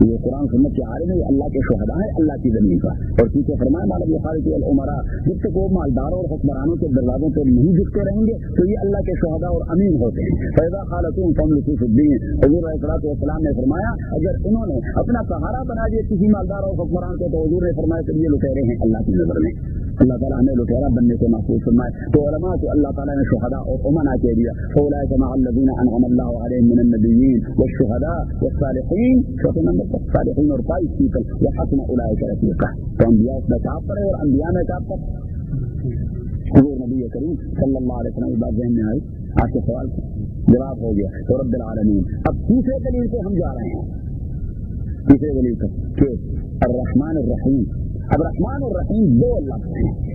یہ قرآن سنت کے عالم ہے، اللہ کے شہداء ہیں اللہ کی زمین پر. اور کیونکہ فرمایا مالک خالق العمرا، جب تک وہ مالداروں اور حکمرانوں کے دروازوں پہ نہیں جھکتے رہیں گے تو یہ اللہ کے شہداء اور امین ہوتے ہیں. فیضا خالتون فملکوا فی الدین، حضور علیہ السلام نے فرمایا اگر انہوں نے اپنا سہارا بنا دیا کسی مالدار اور حکمران کو تو حضور نے فرمایا کہ یہ لٹیرے ہیں اللہ کی نظر میں. اللہ تعالیٰ ہمیں لٹیرا بننے سے محفوظ فرمائے. تو علماء کو اللہ تعالیٰ نے شہداء اور امنا کہہ دیا. فاولئک مع الذین انعم اللہ علیہم من النبیین والشہداء والصالحین، چوتھے نمبر پر صالحین اور 22 پیپل، وحسن اولئک رفیقا. تو انبیاء اس میں کام پر ہے اور انبیاء میں کام پر حضور نبی کریم صلی اللہ علیہ وسلم. بات ذہن میں آئی؟ آپ کے سوال کا جواب ہو گیا. تو رب العالمین. اب تیسرے دلیل پہ ہم جا رہے ہیں. تیسرے دلیل پر کہ الرحمن الرحیم. اب رحمان اور رحیم دو لفظ ہیں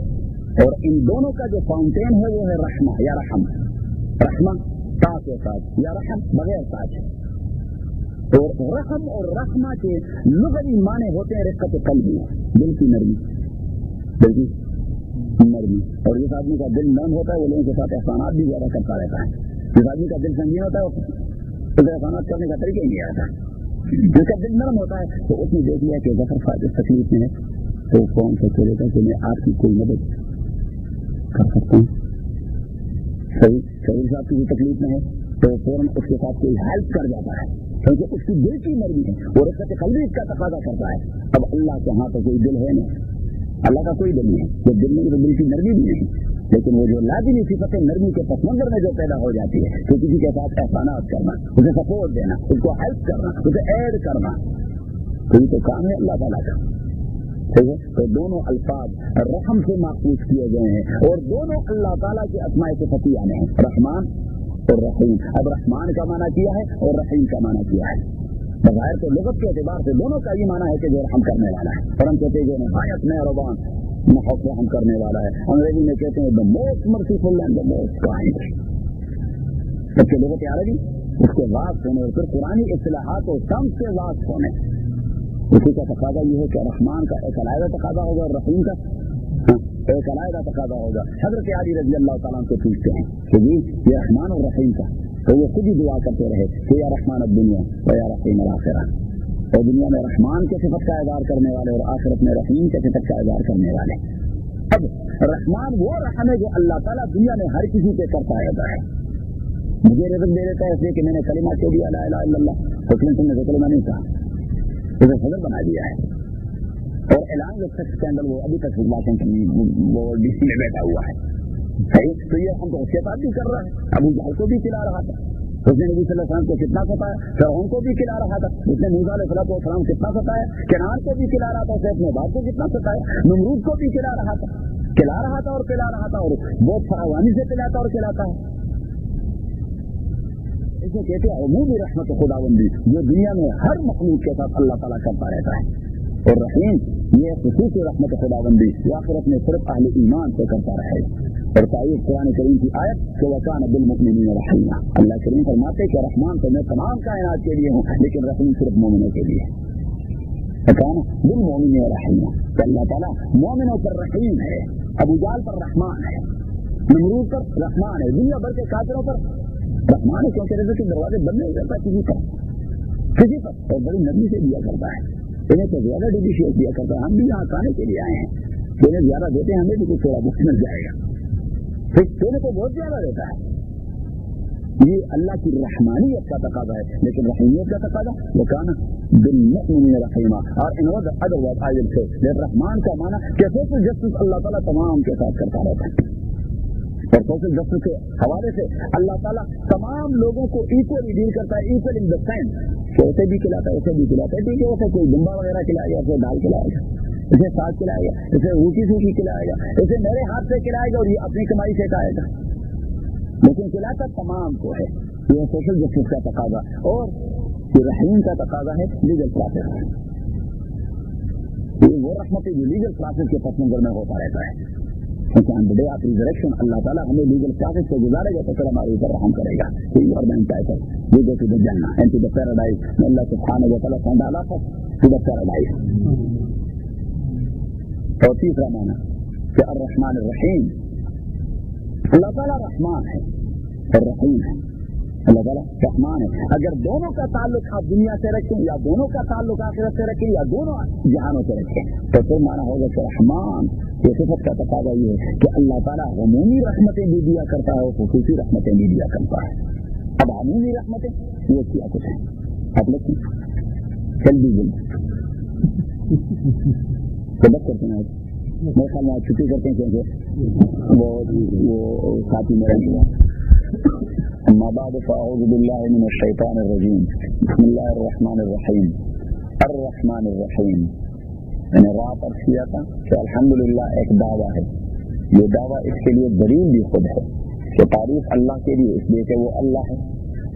اور ان دونوں کا جو فاؤنٹین ہے وہ ہے رحمہ یا رحم. رحمہ تا کے ساتھ یا رحم بغیر تاج. اور رحم اور رحمہ کے لغوی معنی ہوتے ہیں رقت قلبی، دل کی نرمی، دل کی نرمی. اور جس آدمی کا دل نرم ہوتا ہے وہ لوگوں کے ساتھ احسانات بھی زیادہ کرتا رہتا ہے. جس آدمی کا دل سنگین ہوتا ہے اسے احسانات کرنے کا طریقہ ہی نہیں آتا. جس کا دل نرم ہوتا ہے تو اس نے دیکھ لیا کہ ظفر فاضل تکلیف میں ہے تو کون سے چلے گا کہ میں آپ کی کوئی مدد کر سکتا ہوں. صحیح صاحب کی بھی تکلیف میں ہے تو فوراً اس کے ساتھ کوئی ہیلپ کر جاتا ہے کیونکہ اس کی دل کی مرضی ہے اور رقت قلبی اس کا تقاضا کرتا ہے. اب اللہ کے ہاں تو کوئی دل ہے نہیں، اللہ کا کوئی دل نہیں ہے. جو دل میں تو دل کی نرمی بھی نہیں، لیکن وہ جو لازمی صفت نرمی کے پس منظر میں جو پیدا ہو جاتی ہے تو کسی کے ساتھ احسانات کرنا، اسے سپورٹ دینا، اس کو ہیلپ کرنا، اسے ایڈ کرنا، کوئی تو کام ہے اللہ تعالیٰ کا. ٹھیک ہے. تو دونوں الفاظ رحم سے ماخوذ کیے گئے ہیں اور دونوں اللہ تعالیٰ کے اسماء صفتیہ میں ہیں، رحمان اور رحیم. اب رحمان کا معنی کیا ہے اور رحیم کا معنی کیا ہے. بظاہر تو لغت کے اعتبار سے دونوں کا یہ معنی ہے کہ جو رحم کرنے والا ہے، اور ہم کہتے ہیں جو نہایت مہربان محبت رحم کرنے والا ہے. انگریزی میں کہتے ہیں the most merciful and the most kind. سب کے لغت عربی اس کے واقف ہونے اور پھر قرآنی اصطلاحات اور سم سے واقف ہونے، اسی کا تقاضا یہ ہے کہ رحمان کا ایک علیحدہ تقاضا ہوگا اور رحیم کا ایک علیحدہ تقاضا ہوگا. حضرت علی رضی اللہ تعالیٰ سے پوچھتے ہیں کہ جی یہ رحمان اور رحیم کا، تو وہ خود ہی دعا کرتے رہے کہ یا رحمان الدنیا و یا رحیم الآخرہ. اور دنیا میں رحمان کے صفت کا اظہار کرنے والے اور آخرت میں رحیم کے صفت کا اظہار کرنے والے. اب رحمان وہ رحم ہے جو اللہ تعالیٰ دنیا میں ہر کسی پہ کرتا ہے. مجھے رزق دے دیتا ہے اس لیے کہ میں نے کلمہ کہہ دیا لا الہ الا اللہ، حکم تم نے تو کلمہ نہیں کہا، اسے فضل بنا دیا ہے. اور اعلان جو سیکس اسکینڈل وہ ابھی تک واشنگٹن وہ ڈی سی میں بیٹھا ہوا ہے. تو یہ ہم تو اس کے ساتھ بھی کر رہا ہے. ابو جہل کو بھی کھلا رہا تھا، اس نے نبی صلی اللہ علیہ وسلم کو کتنا ستایا، فرعون کو بھی کھلا رہا تھا، اس نے موسیٰ علیہ السلام کتنا ستایا، کنعان کو بھی کھلا رہا تھا، اسے اپنے باپ کو کتنا ستایا، نمرود کو بھی کھلا رہا تھا اور پلا رہا تھا اور بہت فراوانی سے پلاتا اور کھلاتا ہے. اسے کہتے ہیں عمومی رحمت خداوندی جو دنیا میں ہر مخلوق کے ساتھ اللہ تعالیٰ کرتا رہتا ہے. اور رحیم یہ خصوصی رحمت خداوندی جو آخرت میں صرف اہل ایمان سے کرتا رہے. اور تائید قرآن کریم کی آیت کہ وَكَانَ بِالْمُؤْمِنِينَ رَحِيمًا. اللہ کریم فرماتے کہ رحمان تو میں تمام کائنات کے لیے ہوں لیکن رحیم صرف مومنوں کے لیے. وَكَانَ بِالْمُؤْمِنِينَ رَحِيمًا. کہ اللہ تعالیٰ مومنوں پر رحیم ہے، ابو جہل پر رحمان ہے، نمرود پر رحمان ہے، دنیا بھر کے کافروں پر رحمان ہے کیونکہ رزق کے دروازے بند نہیں کرتا کسی پر اور بڑی نرمی سے دیا کرتا ہے. انہیں تو زیادہ ڈیلیشیس دیا کرتا ہے. ہم بھی یہاں کھانے کے لیے آئے ہیں، انہیں زیادہ دیتے ہیں، ہمیں بھی کچھ تھوڑا بہت مل جائے گا. انہیں تو بہت زیادہ دیتا ہے. یہ اللہ کی رحمانیت کا تقاضا ہے، لیکن رحیمیت کا تقاضا وَكَانَ بِالْمُؤْمِنِينَ رَحِيمًا. اور ان ادر ورڈ آئی ول سے رحمان کا معنی کہ سوشل جسٹس اللہ تعالیٰ تمام کے ساتھ کرتا رہتا ہے. اور سوشل جسٹس کے حوالے سے اللہ تعالیٰ تمام لوگوں کو ایکولی ڈیل کرتا ہے، ایکول ان دا سینس کہ اسے بھی کھلاتا ہے، اسے بھی کھلاتا ہے. ٹھیک ہے، اسے کوئی دمبا وغیرہ کھلائے گا، اسے دال کھلائے گا، اسے ساگ کھلائے گا، اسے روٹی سوکھی کھلائے گا، اسے میرے ہاتھ سے کھلائے گا اور یہ اپنی کمائی سے کھائے گا، لیکن کھلاتا تمام کو ہے. یہ سوشل جسٹس کا تقاضا. اور یہ رحیم کا تقاضا ہے لیگل پروسیس. یہ وہ رحمت جو لیگل پروسیس کے پس منظر میں ہوتا رہتا ہے. ڈے آف ریزریکشن اللہ تعالیٰ ہمیں لیگل پروسیس سے گزارے گا تو پھر ہمارے اوپر رحم کرے گا. We go to the Jannah and to the paradise. Allah subhanahu wa ta'ala send all of us to the paradise. اور تیسرا معنی کہ الرحمن الرحیم، اللہ تعالیٰ رحمان ہے اور رحیم ہے. اللہ تعالیٰ رحمان ہے. اگر دونوں کا تعلق آپ دنیا سے رکھیں یا دونوں کا تعلق آخرت سے رکھیں یا دونوں جہانوں سے رکھیں تو پھر مانا ہوگا کہ رحمان. یہ صفت کا تقاضا یہ ہے کہ اللہ تعالیٰ عمومی رحمتیں بھی دیا کرتا ہے اور خصوصی رحمتیں بھی دیا کرتا ہے. اب عمومی رحمتیں یہ کیا کچھ ہے آپ لوگ جلدی بس کرتے ہیں. میرے خیال میں چھٹی کرتے ہیں کیونکہ وہ ساتھی میرا ہوا. اما بعد فاعوذ باللہ من الشیطان الرجیم بسم اللہ الرحمن الرحیم الرحمن الرحیم. میں نے رات عرض کیا تھا کہ الحمدللہ ایک دعویٰ ہے. یہ دعویٰ اس کے لیے دلیل بھی خود ہے کہ تعریف اللہ کے لیے اس لیے کہ وہ اللہ ہے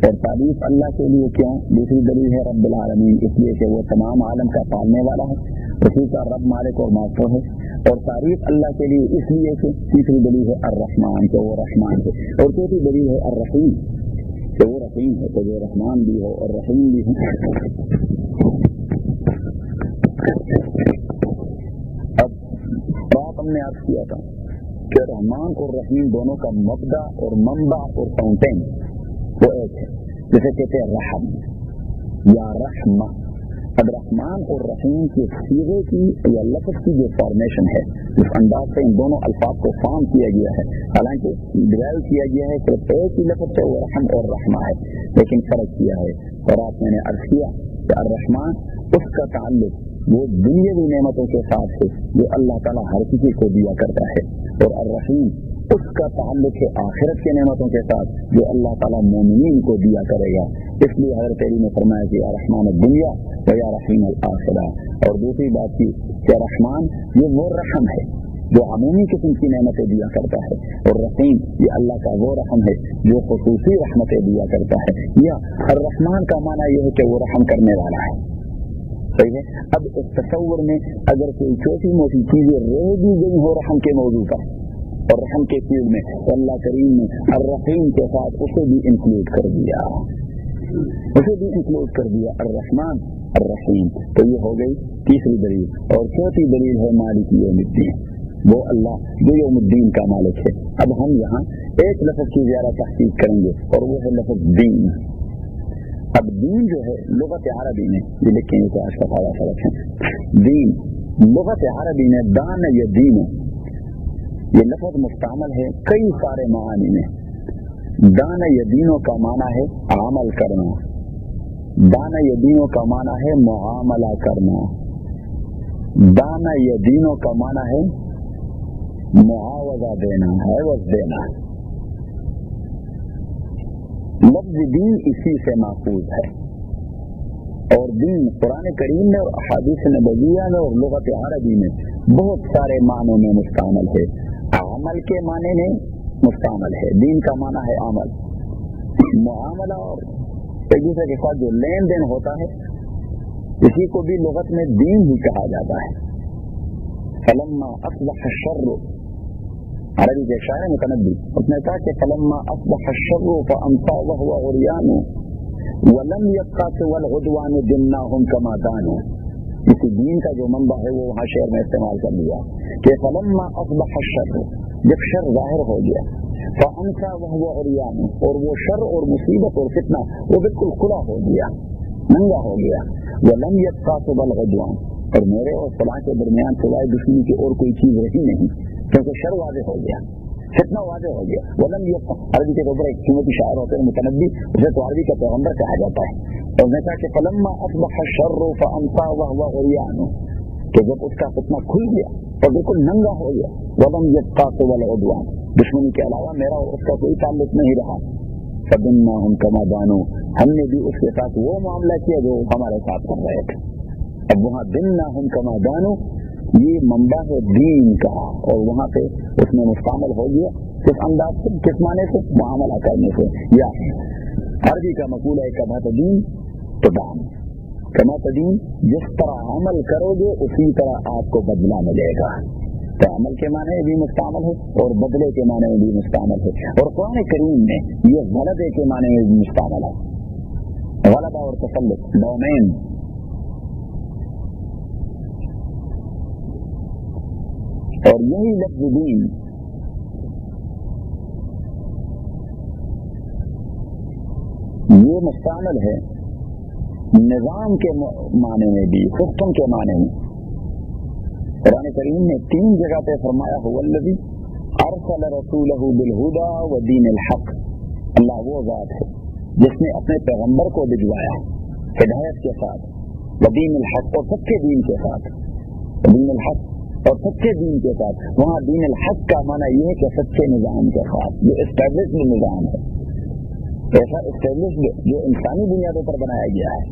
اور تعریف اللہ کے لیے کیا دوسری دلیل ہے رب العالمین اس لیے کہ وہ تمام عالم کا پالنے والا ہے اسی کا رب مالک اور ماسٹر ہے. اور تعریف اللہ کے لیے اس لیے کہ تیسری دلیل ہے الرحمن کہ وہ رحمان ہے اور چوتھی دلیل ہے الرحیم کہ وہ رحیم ہے تو وہ رحمان بھی ہو اور رحیم بھی ہے. اب بات ہم نے عرض کیا تھا کہ رحمان اور رحیم دونوں کا مبدا اور منبع اور فاؤنٹین وہ ایک ہے جسے کہتے ہیں رحم یا رحمہ. اب رحمان اور رحیم کے صیغے کی یا لفظ کی جو فارمیشن ہے اس انداز سے ان دونوں الفاظ کو فارم کیا گیا ہے. حالانکہ ڈرائیو کیا گیا ہے صرف ایک ہی لفظ سے وہ رحم اور رحمہ ہے لیکن فرق کیا ہے. اور آپ میں نے عرض کیا کہ الرحمان اس کا تعلق وہ دنیاوی نعمتوں کے ساتھ ہے جو اللہ تعالیٰ ہر کسی کو دیا کرتا ہے اور الرحیم اس کا تعلق ہے آخرت کے نعمتوں کے ساتھ جو اللہ تعالیٰ مومنین کو دیا کرے گا. اس لیے حضرت علی نے فرمایا کہ یا رحمان الدنیا و یا رحیم الآخرہ. اور دوسری بات کی کہ رحمان یہ وہ رحم ہے جو عمومی قسم کی نعمتیں دیا کرتا ہے اور رحیم یہ اللہ کا وہ رحم ہے جو خصوصی رحمتیں دیا کرتا ہے. یا الرحمان کا معنی یہ ہے کہ وہ رحم کرنے والا ہے. صحیح ہے. اب اس تصور میں اگر کوئی چھوٹی موٹی چیزیں رہ بھی گئی ہو رحم کے موضوع پر اور رحم کے فیلڈ میں تو اللہ کریم نے الرحیم کے ساتھ اسے بھی انکلوڈ کر دیا الرحمن الرحیم. تو یہ ہو گئی تیسری دلیل. اور چوتھی دلیل ہے مالک یوم الدین وہ اللہ جو یوم الدین کا مالک ہے. اب ہم یہاں ایک لفظ کی زیادہ تحقیق کریں گے اور وہ ہے لفظ دین. اب دین جو ہے لغت عربی میں یہ لکھیں گے تو آج کا فائدہ فرق ہے. دین لغت عربی میں دان یا دین یہ لفظ مستعمل ہے کئی سارے معانی میں. دان یا دینوں کا معنی ہے عمل کرنا. دان یا دینوں کا معنی ہے معاملہ کرنا. دان یا دینوں کا معنی ہے معاوضہ دینا عوض دینا. لفظ دین اسی سے ماخوذ ہے اور دین قرآن کریم میں اور احادیث نبویہ میں اور لغت عربی میں بہت سارے معنوں میں مستعمل ہے. عمل کے معنی میں مستعمل ہے. دین کا معنی ہے عمل معاملہ اور ایک دوسرے کے ساتھ جو لین دین ہوتا ہے اسی کو بھی لغت میں دین ہی کہا جاتا ہے. فلما اصبح الشر عربی کے شاعر متنبی اس نے کہا کہ فلما اصبح الشر فامسى وهو عريان ولم يبقى سوى العدوان دمناهم كما كانوا. اس دین کا جو منبع ہے وہ وہاں شعر میں استعمال کر لیا کہ فلما اصبح الشر جب شر ظاہر ہو گیا فامسى وهو عريان اور وہ شر اور مصیبت اور فتنہ وہ بالکل کھلا ہو گیا ننگا ہو گیا. ولم يبقى سوى العدوان اور میرے اور فلاں کے درمیان سوائے دشمنی کی اور کوئی چیز رہی نہیں کیونکہ شر واضح ہو گیا فتنہ واضح ہو گیا. ولم يبقى عربی کے اوپر ایک قیمتی شاعر ہوتے ہیں متنبی اسے تو عربی کا پیغمبر کہا جاتا ہے. اور نے کہا کہ فلما اصبح الشر فامسى وهو عريان کہ جب اس کا فتنہ کھل گیا اور بالکل ننگا ہو گیا. ولم يبقى سوى العدوان دشمنی کے علاوہ میرا اور اس کا کوئی تعلق نہیں رہا. فدمناهم كما كانوا ہم نے بھی اس کے ساتھ وہ معاملہ کیا جو ہمارے ساتھ کر رہے تھے. اب وہاں دمناهم كما كانوا یہ منبع ہے دین کا اور وہاں پہ اس میں مستعمل ہو گیا کس انداز سے کس معنی سے معاملہ کرنے سے. یا عربی کا مقولہ ہے کما تدین تدان. کما تدین جس طرح عمل کرو گے اسی طرح آپ کو بدلہ ملے گا. تو عمل کے معنی بھی مستعمل ہے اور بدلے کے معنی بھی مستعمل ہے. اور قرآن کریم میں یہ غلبے کے معنی میں بھی مستعمل ہے. غلبہ اور تسلط ڈومین. اور یہی لفظ دین یہ مستعمل ہے نظام کے معنی میں بھی، سسٹم کے معنی میں. قرآن کریم نے 3 جگہ پہ فرمایا هو الذی ارسل رسولہ بالہدی ودین الحق. اللہ وہ ذات ہے جس نے اپنے پیغمبر کو بھجوایا ہدایت کے ساتھ، ودین الحق اور سچے دین کے ساتھ، دین الحق اور سچے دین کے ساتھ. وہاں دین الحق کا معنی یہ ہے کہ سچے نظام کے ساتھ، جو اسٹیبلشڈ نظام ہے، ایسا اسٹیبلشڈ جو انسانی بنیادوں پر بنایا گیا ہے،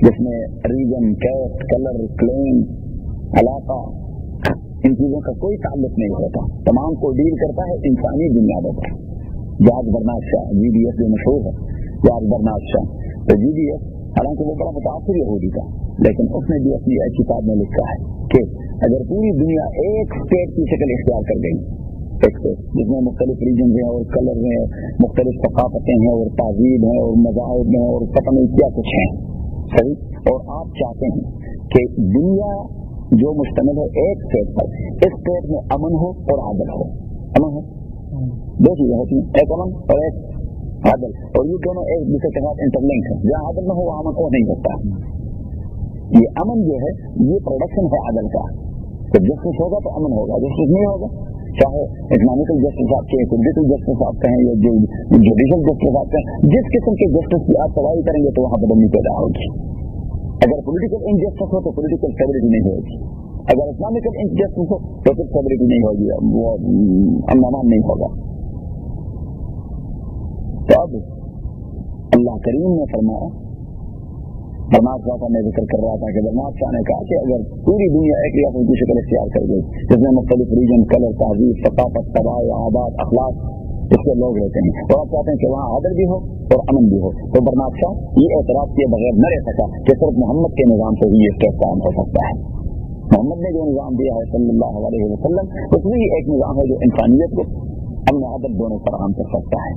جس میں ریجن، کیسٹ، کلر، کلیم، علاقہ، ان چیزوں کا کوئی تعلق نہیں ہوتا. تمام کو ڈیل کرتا ہے انسانی بنیادوں پر. جارج برنارڈ شاہ جی ڈی ایس جو مشہور ہے، جارج برنارڈ شاہ، تو جی ڈی ایس حالانکہ وہ بڑا متاثر یہودی تھا، لیکن اس نے بھی اپنی ایک کتاب میں لکھا ہے کہ اگر پوری دنیا ایک اسٹیٹ کی شکل اختیار کر گئی، ایک اسٹیٹ جس میں مختلف ریجن ہیں اور کلر ہیں، مختلف ثقافتیں ہیں اور تہذیب ہیں اور مذاہب ہیں اور پتہ نہیں کیا کچھ ہیں، صحیح، اور آپ چاہتے ہیں کہ دنیا جو مشتمل ہے ایک اسٹیٹ پر، اس اسٹیٹ میں امن ہو اور عادل ہو. امن ہو، 2 چیزیں ہوتی ہیں، ایک امن اور ایک عادل، اور یہ دونوں ایک دوسرے کے ساتھ انٹرلنک ہیں. جہاں عادل نہ ہو وہاں امن ہو نہیں ہوتا. یہ امن جو ہے یہ پروڈکشن ہے عادل کا. جب جسٹس ہوگا تو امن ہوگا، جسٹس نہیں ہوگا، چاہے اکنامیکل جسٹس آپ کہیں، پولیٹیکل جسٹس آپ کہیں یا جوڈیشل جسٹس آپ کہیں، جس قسم کے جسٹس کی آپ سوائی کریں گے تو وہاں بدمنی پیدا ہوگی. اگر پولیٹیکل انجسٹس ہو تو پولیٹیکل اسٹیبلٹی نہیں ہوگی، اگر اکنامیکل انجسٹس ہو تو پھر اسٹیبلٹی نہیں ہوگی، وہ امن امان نہیں ہوگا. تو اب اللہ کریم نے فرمایا، برنارڈ شاہ کا میں ذکر کر رہا تھا کہ برنارڈ شاہ نے کہا کہ اگر پوری دنیا ایک ریاست کی شکل اختیار کر گئی جس میں مختلف ریجن، کلر، تہذیب، ثقافت، طباع، عادات، اخلاق، اس کے لوگ رہتے ہیں، اور آپ چاہتے ہیں کہ وہاں عدل بھی ہو اور امن بھی ہو، تو برنارڈ شاہ یہ اعتراف کیے بغیر نہ رہ سکا کہ صرف محمد کے نظام سے ہی یہ اسٹیٹ قائم ہو سکتا ہے. محمد نے جو نظام دیا ہے صلی اللہ علیہ وسلم، اس میں ایک نظام ہے جو انسانیت کو امن و عدل دونوں فراہم کر سکتا ہے.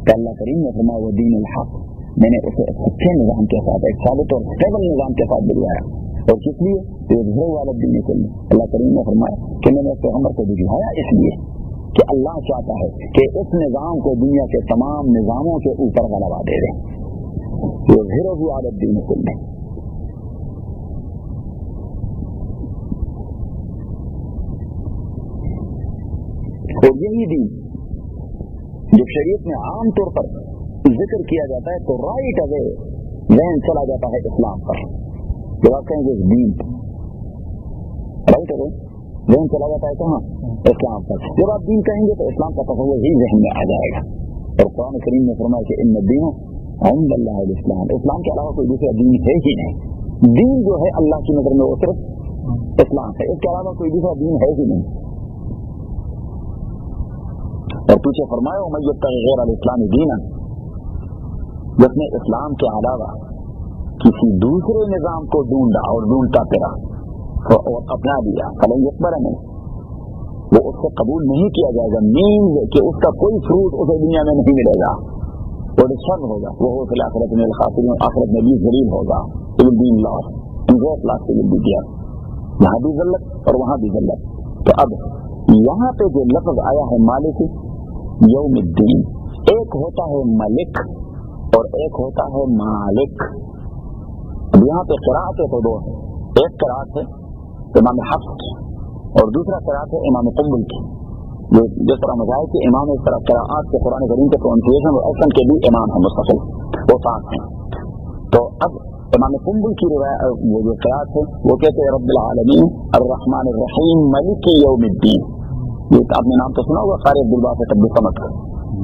کہ اللہ کریم نے فرمایا وہ دین الحق، میں نے اسے اچھے نظام کے ساتھ، ایک ثابت اور اسٹیبل نظام کے ساتھ بھجوایا. اور کس لیے؟ ظہور والا دین کے لیے. اللہ کریم نے فرمایا کہ میں نے پیغمبر کو بھجوایا اس لیے کہ اللہ چاہتا ہے کہ اس نظام کو دنیا کے تمام نظاموں کے اوپر غلبہ دے دیں. ظہور والا دین کے لیے. اور یہی دین جب شریعت میں عام طور پر ذکر کیا جاتا ہے تو رائٹ اوے ذہن چلا جاتا ہے اسلام پر. جب آپ کہیں گے دین، رائٹ اوے ذہن چلا جاتا ہے کہاں؟ اسلام پر. جب آپ دین کہیں گے تو اسلام کا تصور ہی ذہن میں آ جائے گا. اور قرآن کریم نے فرمایا کہ ان الدین عند اللہ الاسلام، اسلام کے علاوہ کوئی دوسرا دین ہے ہی نہیں. دین جو ہے اللہ کی نظر میں وہ صرف اسلام ہے، اس کے علاوہ کوئی دوسرا دین ہے ہی نہیں. اور پیچھے فرمایا ومن یبتغی غیر الاسلام دینا، جس نے اسلام کے علاوہ کسی دوسرے نظام کو ڈھونڈا اور ڈھونڈتا پھرا اور اپنا لیا، فلن یقبل منہ، وہ اس کو قبول نہیں کیا جائے گا. مینز کہ اس کا کوئی فروٹ اسے دنیا میں نہیں ملے گا، وہ شر ہوگا، وہ فی الآخرۃ من الخاسرین، آخرت میں بھی ذلیل ہوگا. دین لاس انگریز لاس سے بھی دیا، یہاں بھی ذلت اور وہاں بھی ذلت. تو اب یہاں پہ جو لفظ آیا ہے مالک یوم الدین، ایک ہوتا ہے ملک اور ایک ہوتا ہے مالک. اب یہاں پہ قرأت تو 2 ہے، ایک قرأت ہے امام حفص اور دوسرا قرأت ہے امام قنبل کی. جس طرح مذاہب کے امام اس طرح قرأت کے قرآن کریم کے پروننسیشن اور ایکشن کے بھی امام ہیں مستقل، وہ 5 ہیں. تو اب امام قنبل کی روایت وہ جو قرأت ہے وہ کہتے ہیں رب العالمین الرحمن الرحیم ملک یوم الدین. یہ آپ نے نام تو سنا ہوگا قاری عبدالباسط عبدالصمد کا،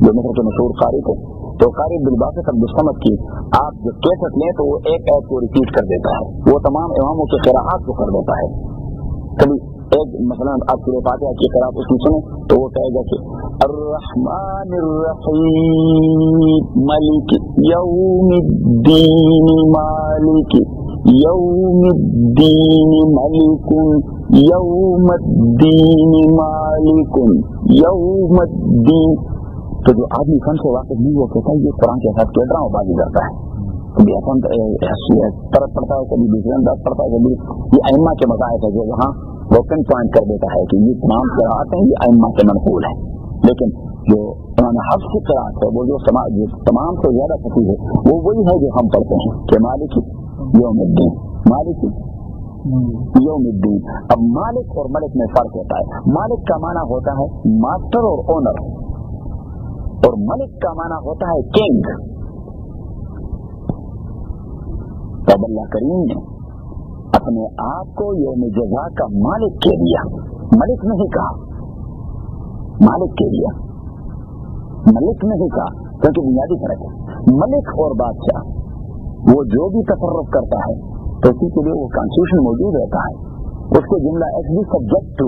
جو مصر کے مشہور قاری تھے. تو قاری عبدالباسط عبدالصمد کی آپ جو کیسٹ لیں تو وہ ایک آیت کو ریپیٹ کر دیتا ہے، وہ تمام اماموں کے قراءات کو کر دیتا ہے. کبھی ایک مثلا آپ سورۃ فاتحہ کی قراءت اس کی سنیں تو وہ کہے گا کہ الرحمن الرحیم مالک یوم الدین مالک یوم الدین ملک یوم الدین مالک یوم الدین. تو جو آدمی فن سے واقف نہیں وہ کہتا ہے یہ قرآن کے ساتھ کیڈرا بازی کرتا ہے. کبھی طرف پڑتا ہے، کبھی دوسرے انداز پڑتا ہے، کبھی یہ ائمہ کے مذاہب ہے جو وہاں وہ پن پوائنٹ کر دیتا ہے کہ یہ تمام قراءات ہیں یہ ائمہ کے منقول ہیں. لیکن جو امام حفص کی قرأت ہے وہ جو تمام سے زیادہ فصیح ہے وہ وہی ہے جو ہم پڑھتے ہیں کہ مالک یوم الدین، مالک یوم الدین۔ اب مالک اور ملک میں فرق ہوتا ہے۔ مالک کا معنی ہوتا ہے ماسٹر اور اونر، اور ملک کا معنی ہوتا ہے کنگ۔ تب اللہ کریم نے اپنے آپ کو یوم جزا کا مالک کہہ دیا، ملک نہیں کہا، مالک کہہ دیا، ملک نہیں کہا، کیونکہ بنیادی فرق ہے۔ ملک اور بادشاہ وہ جو بھی تصرف کرتا ہے تو اسی کے لیے وہ کانسٹیٹیوشن موجود رہتا ہے، اس کو جملہ ایکس بھی سبجیکٹ ٹو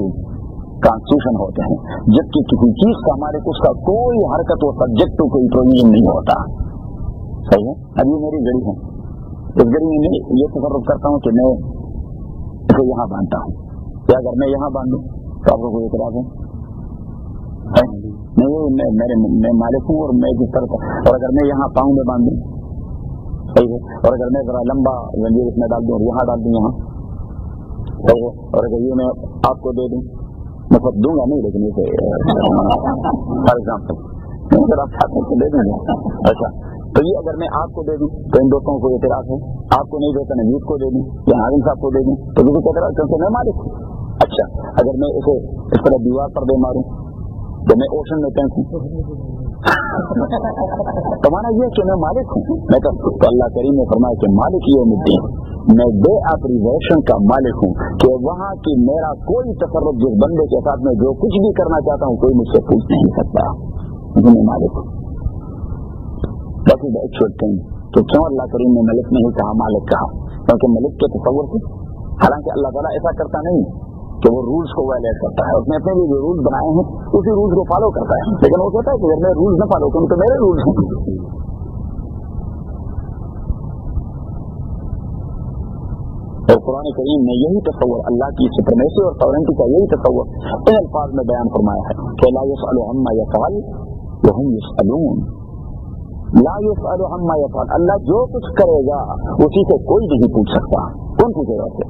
کانسٹیٹیوشن ہوتے ہیں، جبکہ کسی چیز کا ہمارے اس کا کوئی حرکت و سبجیکٹ ٹو کوئی پروویژن نہیں ہوتا۔ صحیح ہے؟ اب یہ میری گڑی ہے، اس گڑی میں میں یہ تصرف کرتا ہوں کہ میں اسے یہاں باندھتا ہوں، کیا اگر میں یہاں باندھوں تو آپ کو کوئی اعتراض ہے؟ نہیں، میں مالک ہوں اور میں جس طرح، اور اگر میں یہاں پاؤں میں باندھ دوں، صحیح ہے، اور اگر میں ذرا لمبا زنجیر اس میں ڈال دوں اور یہاں ڈال دوں یہاں، صحیح ہے، اور اگر یہ میں آپ کو دے دوں، مطلب دوں گا نہیں لیکن اسے فار ایگزامپل اگر آپ چاہتے ہیں تو دے دوں گا، اچھا تو یہ اگر میں آپ کو دے دوں تو ان دوستوں کو اعتراض ہے، آپ کو نہیں دیتا نجیب کو دے دوں یا حارث صاحب کو دے دوں تو کسی کو اعتراض، کیونکہ میں مالک ہوں۔ اچھا اگر میں اسے اس طرح دیوار پر دے ماروں تو میں اوشن میں پھینکوں تو مانا یہ کہ میں مالک ہوں، میں تو اللہ کریم نے فرمایا کہ مالک یوم الدین، میں بے اپریزیشن کا مالک ہوں کہ وہاں کی میرا کوئی تصرف جس بندے کے ساتھ میں جو کچھ بھی کرنا چاہتا ہوں کوئی مجھ سے پوچھ نہیں سکتا، میں مالک ہوں۔ That is the actual thing کہ کیوں اللہ کریم نے ملک نہیں کہا مالک کہا، کیونکہ ملک کے تصور سے، حالانکہ اللہ تعالیٰ ایسا کرتا نہیں کہ وہ رولز کو وائلیٹ کرتا ہے، اس نے اپنے لیے جو رولز بنائے ہیں اسی رولز کو فالو کرتا ہے، لیکن وہ کہتا ہے کہ اگر میں رولز نہ فالو کروں تو میرے رولز ہیں۔ اور قرآن کریم نے یہی تصور اللہ کی سپریمیسی اور سورنٹی کا یہی تصور ان الفاظ میں بیان فرمایا ہے کہ لا يسأل عما يفعل وهم يسألون، لا يسأل عما يفعل، اللہ جو کچھ کرے گا اسی سے کوئی نہیں پوچھ سکتا۔ کون پوچھے گا اسے؟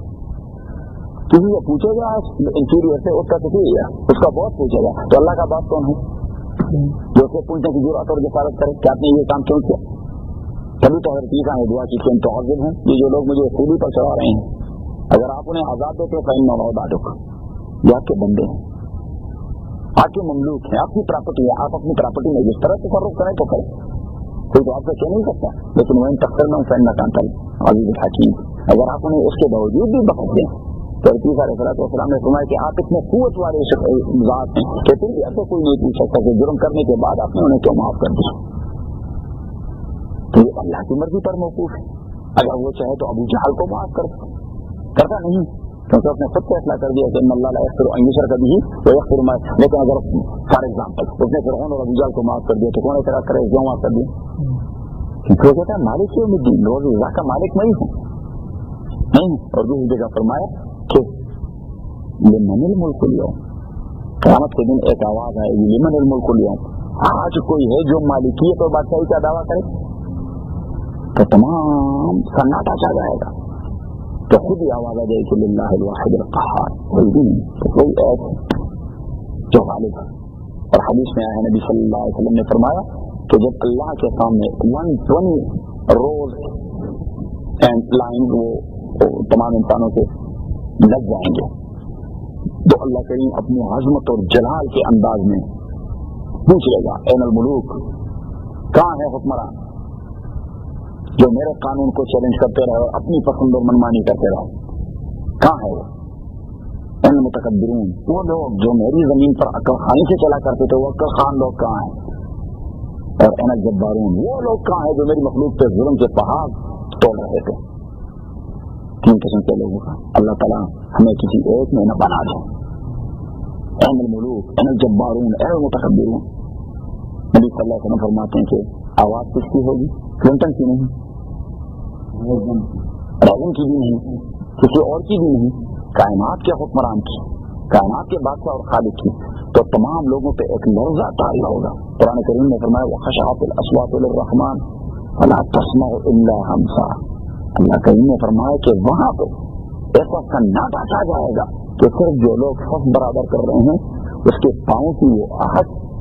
کسی سے پوچھے گا انفیریئر سے، اس کا کسی اس کا باس پوچھے گا، تو اللہ کا باس کون ہے جو اسے پوچھنے کی جرأت اور جسارت کرے کہ آپ نے یہ کام کیوں کیا؟ تبھی تو حضرت عیسیٰ نے دعا کی کہ تو عاجز ہیں یہ جو لوگ مجھے خوبی پر چڑھا رہے ہیں، اگر آپ انہیں آزاد دیتے فإن عبادک، یہ آپ کے بندے ہیں، آپ کے مملوک ہیں، آپ کی پراپرٹی ہے، آپ اپنی پراپرٹی میں جس طرح تصرف کریں تو کریں، کوئی تو آپ سے کہہ نہیں سکتا، لیکن وہ ان تقسیم میں فإنک انت العزیز الحکیم، اگر آپ انہیں اس کے باوجود بھی بخش دیں تو عیسیٰ علیہ السلام نے فرمایا کہ آپ اتنے قوت والے ذات ہیں کہ پھر بھی آپ کو کوئی نہیں پوچھ سکتا کہ جرم کرنے کے بعد آپ نے انہیں کیوں معاف کر دیا۔ تو یہ اللہ کی مرضی پر موقوف ہے، اگر وہ چاہے تو ابو جہل کو معاف کرتا نہیں، کیونکہ اس نے خود فیصلہ کر دیا کہ ان اللہ لا یغفر ان یشرک به ویغفر ما، لیکن اگر فار ایگزامپل اس نے فرعون اور ابو جہل کو معاف کر دیا تو کون اعتراض کرے کیوں معاف کر دیا؟ کیونکہ وہ کہتا ہے مالک یوم الدین، روز رضا کا مالک میں ہی ہوں نہیں۔ اور دوسری جگہ فرمایا کہ لمن الملک اليوم، قیامت کے دن ایک آواز آئے گی لمن الملک اليوم، آج کوئی ہے جو مالکیت اور بادشاہی کا دعویٰ کرے؟ تو تمام سناٹا چھا جائے گا، تو خود ہی آواز آ جائے کہ للہ الواحد القہار، کوئی ایسا جو غالب ہے۔ اور حدیث میں آیا ہے نبی صلی اللہ علیہ وسلم نے فرمایا کہ جب اللہ کے سامنے 120 روز اینڈ لائن وہ تمام انسانوں سے لگ جائیں گے تو اللہ کریم اپنی عظمت اور جلال کے انداز میں پوچھ لے گا این الملوک، کہاں ہے حکمران جو میرے قانون کو چیلنج کرتے رہے اور اپنی پسند اور منمانی کرتے رہے، کہاں ہے وہ؟ این المتکبرون، وہ لوگ جو میری زمین پر عقل خانی سے چلا کرتے تھے وہ عقل خان لوگ کہاں ہیں؟ اور این الجبارون، وہ لوگ کہاں ہیں جو میری مخلوق پہ ظلم کے پہاڑ توڑ رہے تھے۔ تین قسم کے لوگوں کا اللہ تعالیٰ ہمیں کسی ایک میں نہ بنا دے۔ این الملوک، این الجبارون، این المتکبرون۔ نبی صلی اللہ علیہ وسلم فرماتے ہیں کہ آواز کس کی ہوگی؟ کلنٹن کی نہیں، ریگن کی بھی نہیں، کسی اور کی بھی نہیں، کائنات کے حکمران کی، کائنات کے بادشاہ اور خالق کی۔ تو تمام لوگوں پہ ایک لرزہ طاری ہوگا۔ قرآن کریم نے فرمایا وَخَشَعَتِ الْأَصْوَاتُ لِلرَّحْمَنِ فَلَا تَسْمَعُ إِلَّا هَمْسًا۔ اللہ کریم نے فرمایا کہ وہاں پہ ایسا سناٹا چھا جائے گا کہ صرف جو لوگ صف برابر کر رہے ہیں اس کے پاؤں کی وہ آہٹ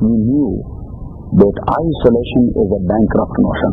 we knew that isolation is a bankrupt notion,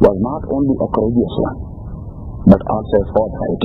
was not only a courageous one, but also a forthright.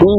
3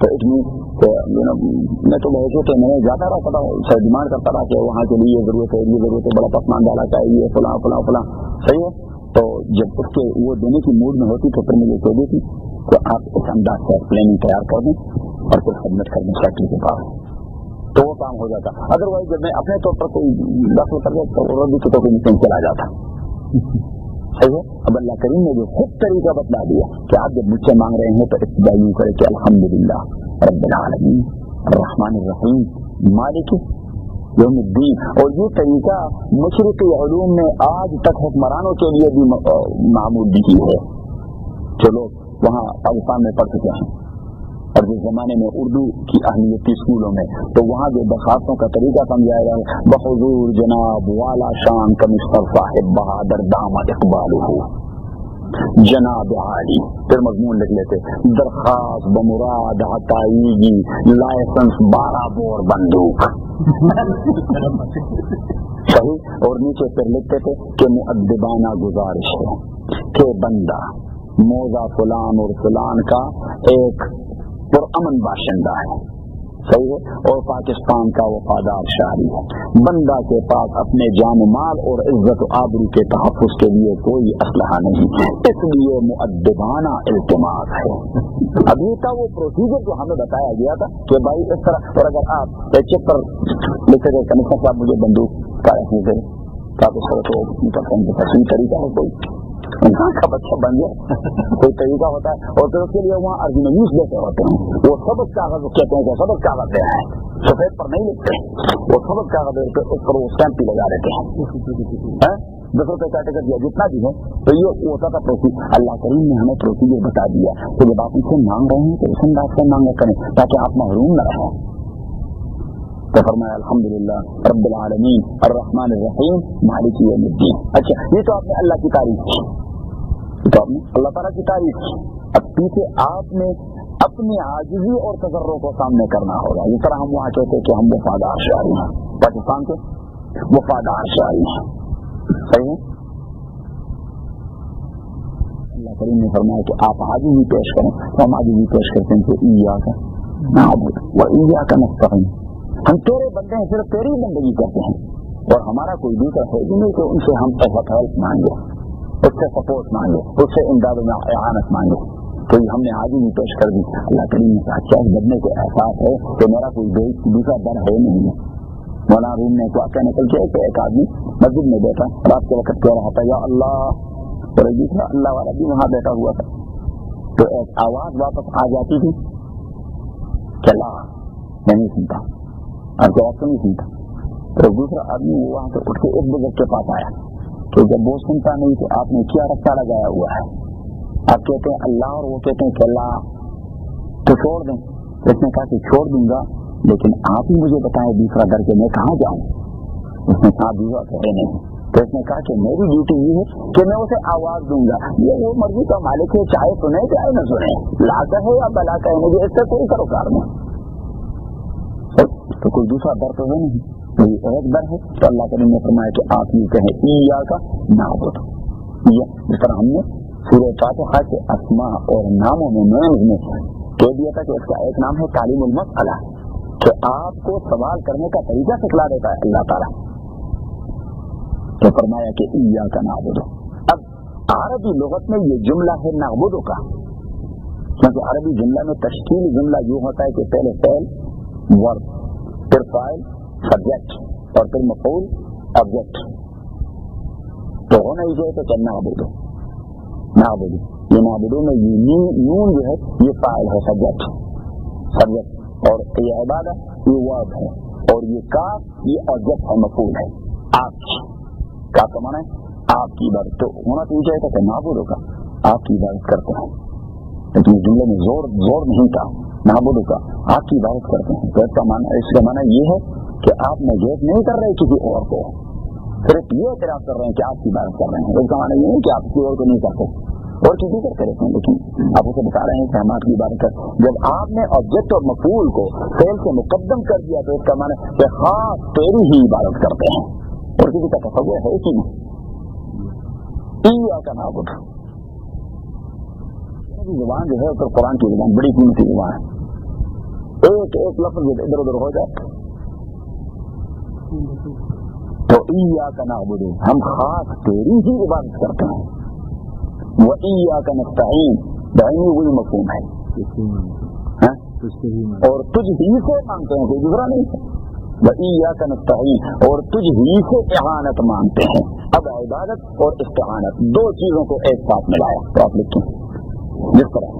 تو اٹ مینس میں تو بہت سے میں جاتا رہتا تھا، ڈیمانڈ کرتا رہا کہ وہاں کے لیے یہ ضرورت ہے، یہ ضرورت ہے، بڑا پسمان ڈالا چاہیے، فلاں فلاں فلاں، صحیح ہے. تو جب اس کے وہ دینے کی موڈ میں ہوتی تو پھر مجھے کہہ دیتی کہ آپ اس انداز سے پلاننگ تیار کر دیں اور پھر سبمٹ کر دیں سیکٹری کے پاس، تو وہ کام ہو جاتا. ادروائز جب میں اپنے طور پر کوئی دخل کر دیا تو کوئی مسئلہ چلا جاتا. صحیح ہے. اب اللہ کریم نے جو خود طریقہ بتلا دیا کہ آپ جب مجھ سے مانگ رہے ہیں تو ابتدا یوں کرے کہ الحمدللہ رب العالمین الرحمن الرحیم مالک یوم الدین. اور یہ طریقہ مشرقی علوم میں آج تک حکمرانوں کے لیے بھی معمول بھی ہے، جو لوگ وہاں پاکستان میں پڑھ چکے ہیں. اور جس زمانے میں اردو کی اہمیت تھی اسکولوں میں، تو وہاں جو درخواستوں کا طریقہ سمجھایا گیا، بحضور جناب والا شان کمشتر صاحب بہادر دام اقبال ہو جناب عالی، پھر مضمون لکھ لیتے درخواست بمراد عطائیگی لائسنس 12 بور بندوق صحیح. اور نیچے پھر لکھتے تھے کہ مؤدبانہ گزارش ہے کہ بندہ موزہ فلان اور فلان کا ایک پرامن باشندہ ہے، صحیح ہے، اور پاکستان کا وفادار شہری ہے. بندہ کے پاس اپنے جان مال اور عزت و آبرو کے تحفظ کے لیے کوئی اسلحہ نہیں، اس لیے مؤدبانہ التماس ہے. ابھی کا وہ پروسیجر جو ہمیں بتایا گیا تھا کہ بھائی اس طرح، اور اگر آپ ایک چیک پر لکھے گئے کمشنر صاحب مجھے بندوق کا رکھنے دے تاکہ سر تو صحیح طریقہ ہو، کوئی انسان کا بچہ بن گیا، کوئی طریقہ ہوتا ہے. اور پھر اس کے لیے وہاں ارجنویز دیتے ہوتے ہیں، وہ سبق کاغذ کہتے ہیں کہ سبق کاغذ دینا ہے، سفید پر نہیں لکھتے، وہ سبق کاغذ دیتے اس پر وہ اسٹیمپ بھی لگا دیتے ہیں. 10 روپے کا ٹکٹ دیا جتنا بھی ہے. تو یہ ہوتا تھا پروسیجر. اللہ کریم نے ہمیں پروسیجر بتا دیا کہ جب آپ ان سے مانگ رہے ہیں تو اس انداز سے مانگا کریں تاکہ آپ محروم نہ رہیں. تو فرمایا الحمدللہ رب العالمین الرحمن الرحیم مالک یوم الدین. اچھا، یہ تو آپ نے اللہ کی تعریف کی، تو آپ نے اللہ تعالیٰ کی تعریف کی. اب پیچھے آپ نے اپنی عاجزی اور تضرع کو سامنے کرنا ہوگا. جس طرح ہم وہاں کہتے ہیں کہ ہم وفادار شہری ہیں، پاکستان کے وفادار شہری ہیں، صحیح ہے. اللہ کریم نے فرمایا کہ آپ عاجزی پیش کریں، تو ہم عاجزی پیش کرتے ہیں کہ ایاک نعبد و ایاک نستعین، ہم تیرے بندے ہیں، صرف تیری بندگی کرتے ہیں اور ہمارا کوئی دوسرا ہے ہی نہیں کہ ان سے ہم ہیلپ مانگے، اس سے سپورٹ مانگے، اس سے امداد و اعانت مانگے. تو ہم نے آج ہی پیش کر دی. اللہ کریم نے کہا کیا بدنے کو احساس ہے کہ میرا کوئی دوسرا در ہے نہیں. مولانا روم نے تو کیا نکل کے ایک آدمی مسجد میں بیٹھا رات کے وقت کہہ رہا تھا یا اللہ، اور دوسرا اللہ والا بھی وہاں بیٹھا ہوا تھا. تو ایک آواز واپس آ جاتی تھی کہ لا میں نہیں سنتا، آپ کی آواز تو نہیں سنتا. تو دوسرا آدمی وہاں سے اٹھ کے ایک بزرگ کے پاس آیا کہ جب وہ سنتا نہیں تو آپ نے کیا رستہ لگایا ہوا ہے؟ آپ کہتے ہیں اللہ اور وہ کہتے ہیں کہ اللہ، تو چھوڑ دیں. اس نے کہا کہ چھوڑ دوں گا لیکن آپ ہی مجھے بتائیں دوسرا در کے میں کہاں جاؤں. اس نے کہا دوسرا کہے نہیں. تو اس نے کہا کہ میری ڈیوٹی یہ ہے کہ میں اسے آواز دوں گا، یہ وہ مرضی کا مالک ہے، چاہے سنے چاہے نہ سنے، لاتا ہے یا بلا کا ہے، مجھے اس سے کوئی سروکار نہیں. تو کوئی دوسرا در تو ہے نہیں، کوئی ایک در ہے. تو اللہ کریم نے فرمایا کہ آپ یہ کہیں ایاک نعبد. جس طرح ہم نے سورہ فاتحہ کے اسماء اور ناموں میں نامز میں کہہ دیا تھا کہ اس کا ایک نام ہے تعلیم المسئلہ، کہ آپ کو سوال کرنے کا طریقہ سکھلا دیتا ہے اللہ تعالیٰ. تو فرمایا کہ ایاک نعبد. اب عربی لغت میں یہ جملہ ہے نعبد کا، کیونکہ عربی جملہ میں تشکیل جملہ یوں ہوتا ہے کہ پہلے فعل ورب، پھر فاعل سبجیکٹ، اور پھر مفعول آبجیکٹ. تو ہونا ہی چاہیے تو نعبد نعبد. یہ نعبدوں میں نون جو ہے یہ فاعل ہے، سبجیکٹ، اور یہ عبادت یہ ورب ہے، اور یہ کاف یہ آبجیکٹ ہے، مفعول ہے. آپ کی کاف کا معنی ہے آپ کی عبادت. تو ہونا تو یہ چاہیے کہ نعبد کا آپ کی عبادت کرتے ہیں، لیکن اس جملے میں زور نہیں تھا. نعبد کا آپ کی عبادت کرتے ہیں، تو اس کا معنی یہ ہے کہ آپ نیگیٹ نہیں کر رہے کسی اور کو، صرف یہ اعتراف کر رہے ہیں کہ آپ کی عبادت کر رہے ہیں. اس کا معنی یہ نہیں کہ آپ کسی اور کو نہیں کرتے، اور کسی کرتے رہتے ہیں، لیکن آپ اسے بتا رہے ہیں کہ ہم آپ کی عبادت کرتے ہیں. جب آپ نے آبجیکٹ اور مفعول کو فعل سے مقدم کر دیا تو اس کا معنی کہ خاص تیری ہی عبادت کرتے ہیں، اور کسی کا تصور ہے کہ نہیں. ایاک نعبد زبان جو ہے تو قرآن کی زبان بڑی قیمتی زبان ہے. ایک ایک لفظ ادھر ادھر ہو جائے تو ایاک نعبد، ہم خاص تیری ہی عبادت کرتے ہیں، و ایاک نستعین، دائمی وہی مفہوم ہے، اور تجھ ہی سے مانگتے ہیں، کوئی دوسرا نہیں ہے، و ایاک نستعین، اور تجھ ہی سے اعانت مانگتے ہیں۔ اب عبادت اور استعانت دو چیزوں کو ایک ساتھ ملایا تو آپ لکھیں جس طرح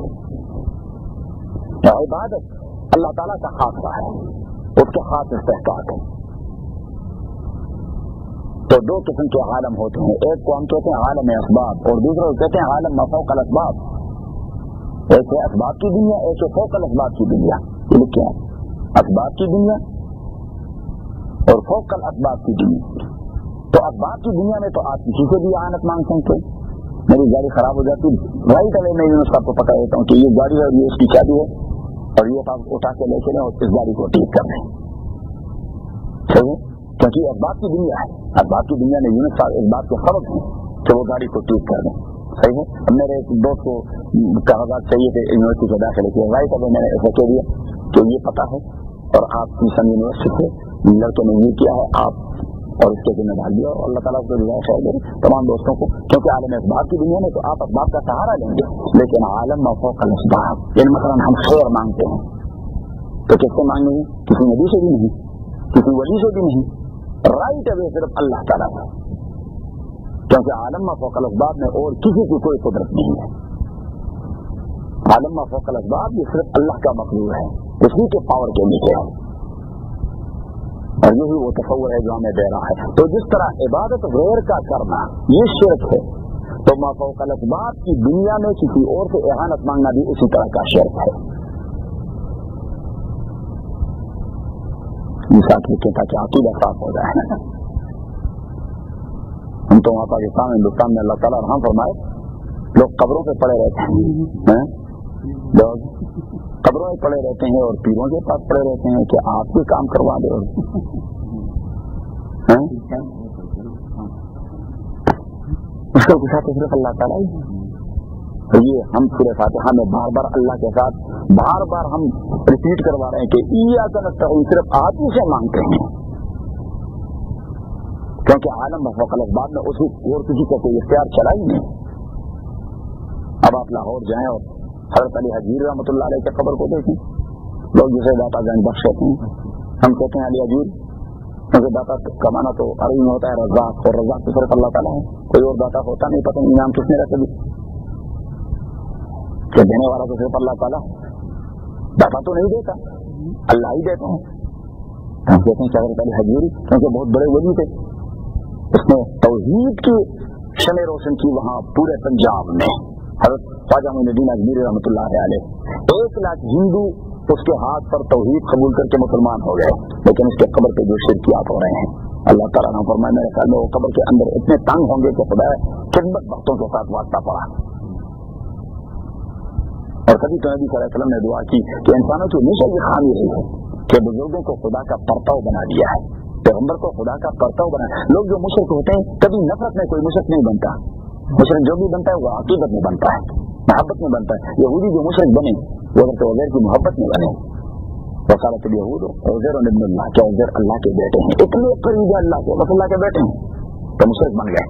عبادت اللہ تعالیٰ کا خاصہ ہے، اس کے خاص استحقاق ہے۔ تو دو قسم کے عالم ہوتے ہیں، ایک کو ہم کہتے ہیں عالم اسباب اور دوسرے کو کہتے ہیں عالم ما فوق الاسباب۔ ایک ہے اسباب کی دنیا، ایک ہے فوق الاسباب کی دنیا۔ یہ کیا ہے؟ اسباب کی دنیا اور فوق الاسباب کی دنیا۔ تو اسباب کی دنیا میں تو آپ کسی سے بھی اعانت مانگ سکتے ہیں، میری گاڑی خراب ہو جاتی رائٹ اوے میں یونس صاحب کو پکڑ دیتا ہوں کہ یہ گاڑی ہے اور یہ اس کی چابی ہے اور یہ آپ اٹھا کے لے چلیں اور اس گاڑی کو ٹھیک کر دیں، صحیح ہے؟ کیونکہ اسباب کی دنیا ہے، اسباب کی دنیا میں یونس صاحب اس بات کے سبب ہیں کہ وہ گاڑی کو ٹھیک کر دیں، صحیح ہے؟ اب میرے ایک دوست کو کاغذات چاہیے تھے یونیورسٹی سے داخلے کے، رائٹ اوے میں نے ایسا کہہ دیا کہ یہ پتہ ہے اور آپ کی سن یونیورسٹی سے لڑکے نے یہ کیا ہے، آپ اور اس کے ذمہ دار دیا، اور اللہ تعالیٰ کو جزائے خیر دے تمام دوستوں کو، کیونکہ عالم اسباب کی دنیا میں تو آپ اسباب کا سہارا لیں گے، لیکن عالم ما فوق الاسباب یعنی مثلا ہم خیر مانگتے ہیں تو کس سے مانگیں گے؟ کسی نبی سے بھی نہیں، کسی ولی سے بھی نہیں، رائٹ اوے صرف اللہ تعالیٰ کا، کیونکہ عالم ما فوق الاسباب میں اور کسی کی کوئی قدرت نہیں ہے۔ عالم ما فوق الاسباب یہ صرف اللہ کا مخلوق ہے، اسی کے پاور کے نیچے ہے، اور یہی وہ تصور ہے جو ہمیں دے رہا ہے۔ تو جس طرح عبادت غیر کا کرنا یہ شرک ہے، تو ما فوق الاسباب کی دنیا میں کسی اور سے اعانت مانگنا بھی اسی طرح کا شرک ہے۔ مثال لکھیں تاکہ عقیدہ صاف ہو جائے۔ ہم تو وہاں پاکستان ہندوستان میں اللہ تعالیٰ رحم فرمائے لوگ قبروں پہ پڑے رہتے ہیں، لوگ قبروں میں پڑے رہتے ہیں اور پیروں کے پاس پڑے رہتے ہیں کہ آپ بھی کام کروا دے، اس کا گزا تو صرف اللہ تعالیٰ ہی۔ تو یہ ہم سورہ فاتحہ میں بار بار اللہ کے ساتھ بار بار ہم ریپیٹ کروا رہے ہیں کہ ایاک نستعین صرف آپ ہی سے مانگتے ہیں، کیونکہ عالم ما فوق الاسباب میں اسی اور کسی کا کوئی اختیار چلا ہی نہیں۔ اب آپ لاہور جائیں اور حضرت علی حجیر رحمۃ اللہ علیہ کے قبر کو دیکھیں، لوگ جسے داتا گنج بخش کہتے ہیں، ہم کہتے ہیں علی حجیر، کیونکہ داتا کا معنی تو عربی میں ہوتا ہے رزاق، اور رزاق تو صرف اللہ تعالیٰ ہے، کوئی اور داتا ہوتا نہیں، پتہ نہیں نام کس نے رکھا بھی، کہ دینے والا تو صرف اللہ تعالیٰ، داتا تو نہیں دیتا، اللہ ہی دیتے ہیں۔ ہم کہتے ہیں کہ حضرت علی حجیر کیونکہ بہت بڑے ولی تھے، اس نے توحید کی شمع روشن کی وہاں پورے پنجاب میں۔ حضرت خواجہ معین الدین اجمیری رحمۃ اللہ علیہ 1 لاکھ ہندو اس کے ہاتھ پر توحید قبول کر کے مسلمان ہو گئے، لیکن اس کے قبر پہ جو شرکیات ہو رہے ہیں اللہ تعالیٰ نے فرمایا میرے خیال میں وہ قبر کے اندر اتنے تنگ ہوں گے کہ خدا خدمت وقتوں کے ساتھ واسطہ پڑا۔ اور کبھی تو نبی صلی اللہ علیہ وسلم نے دعا کی کہ انسانوں کی ہمیشہ یہ خامی رہی ہے کہ بزرگوں کو خدا کا پرتاؤ بنا دیا ہے، پیغمبر کو خدا کا پرتاؤ بنا۔ لوگ جو مشرک ہوتے ہیں کبھی نفرت میں کوئی مشرک نہیں بنتا، مشرک جو بھی بنتا ہے وہ عقیدت میں بنتا ہے، محبت میں بنتا ہے۔ یہودی جو مشرک بنے وہ حضرت عزیر کی محبت میں بنے، وقالت الیہود عزیر ابن اللہ، کیا عزیر اللہ کے بیٹے ہیں، اتنے قریب اللہ کے، بس اللہ کے بیٹے ہیں تو مشرک بن گئے۔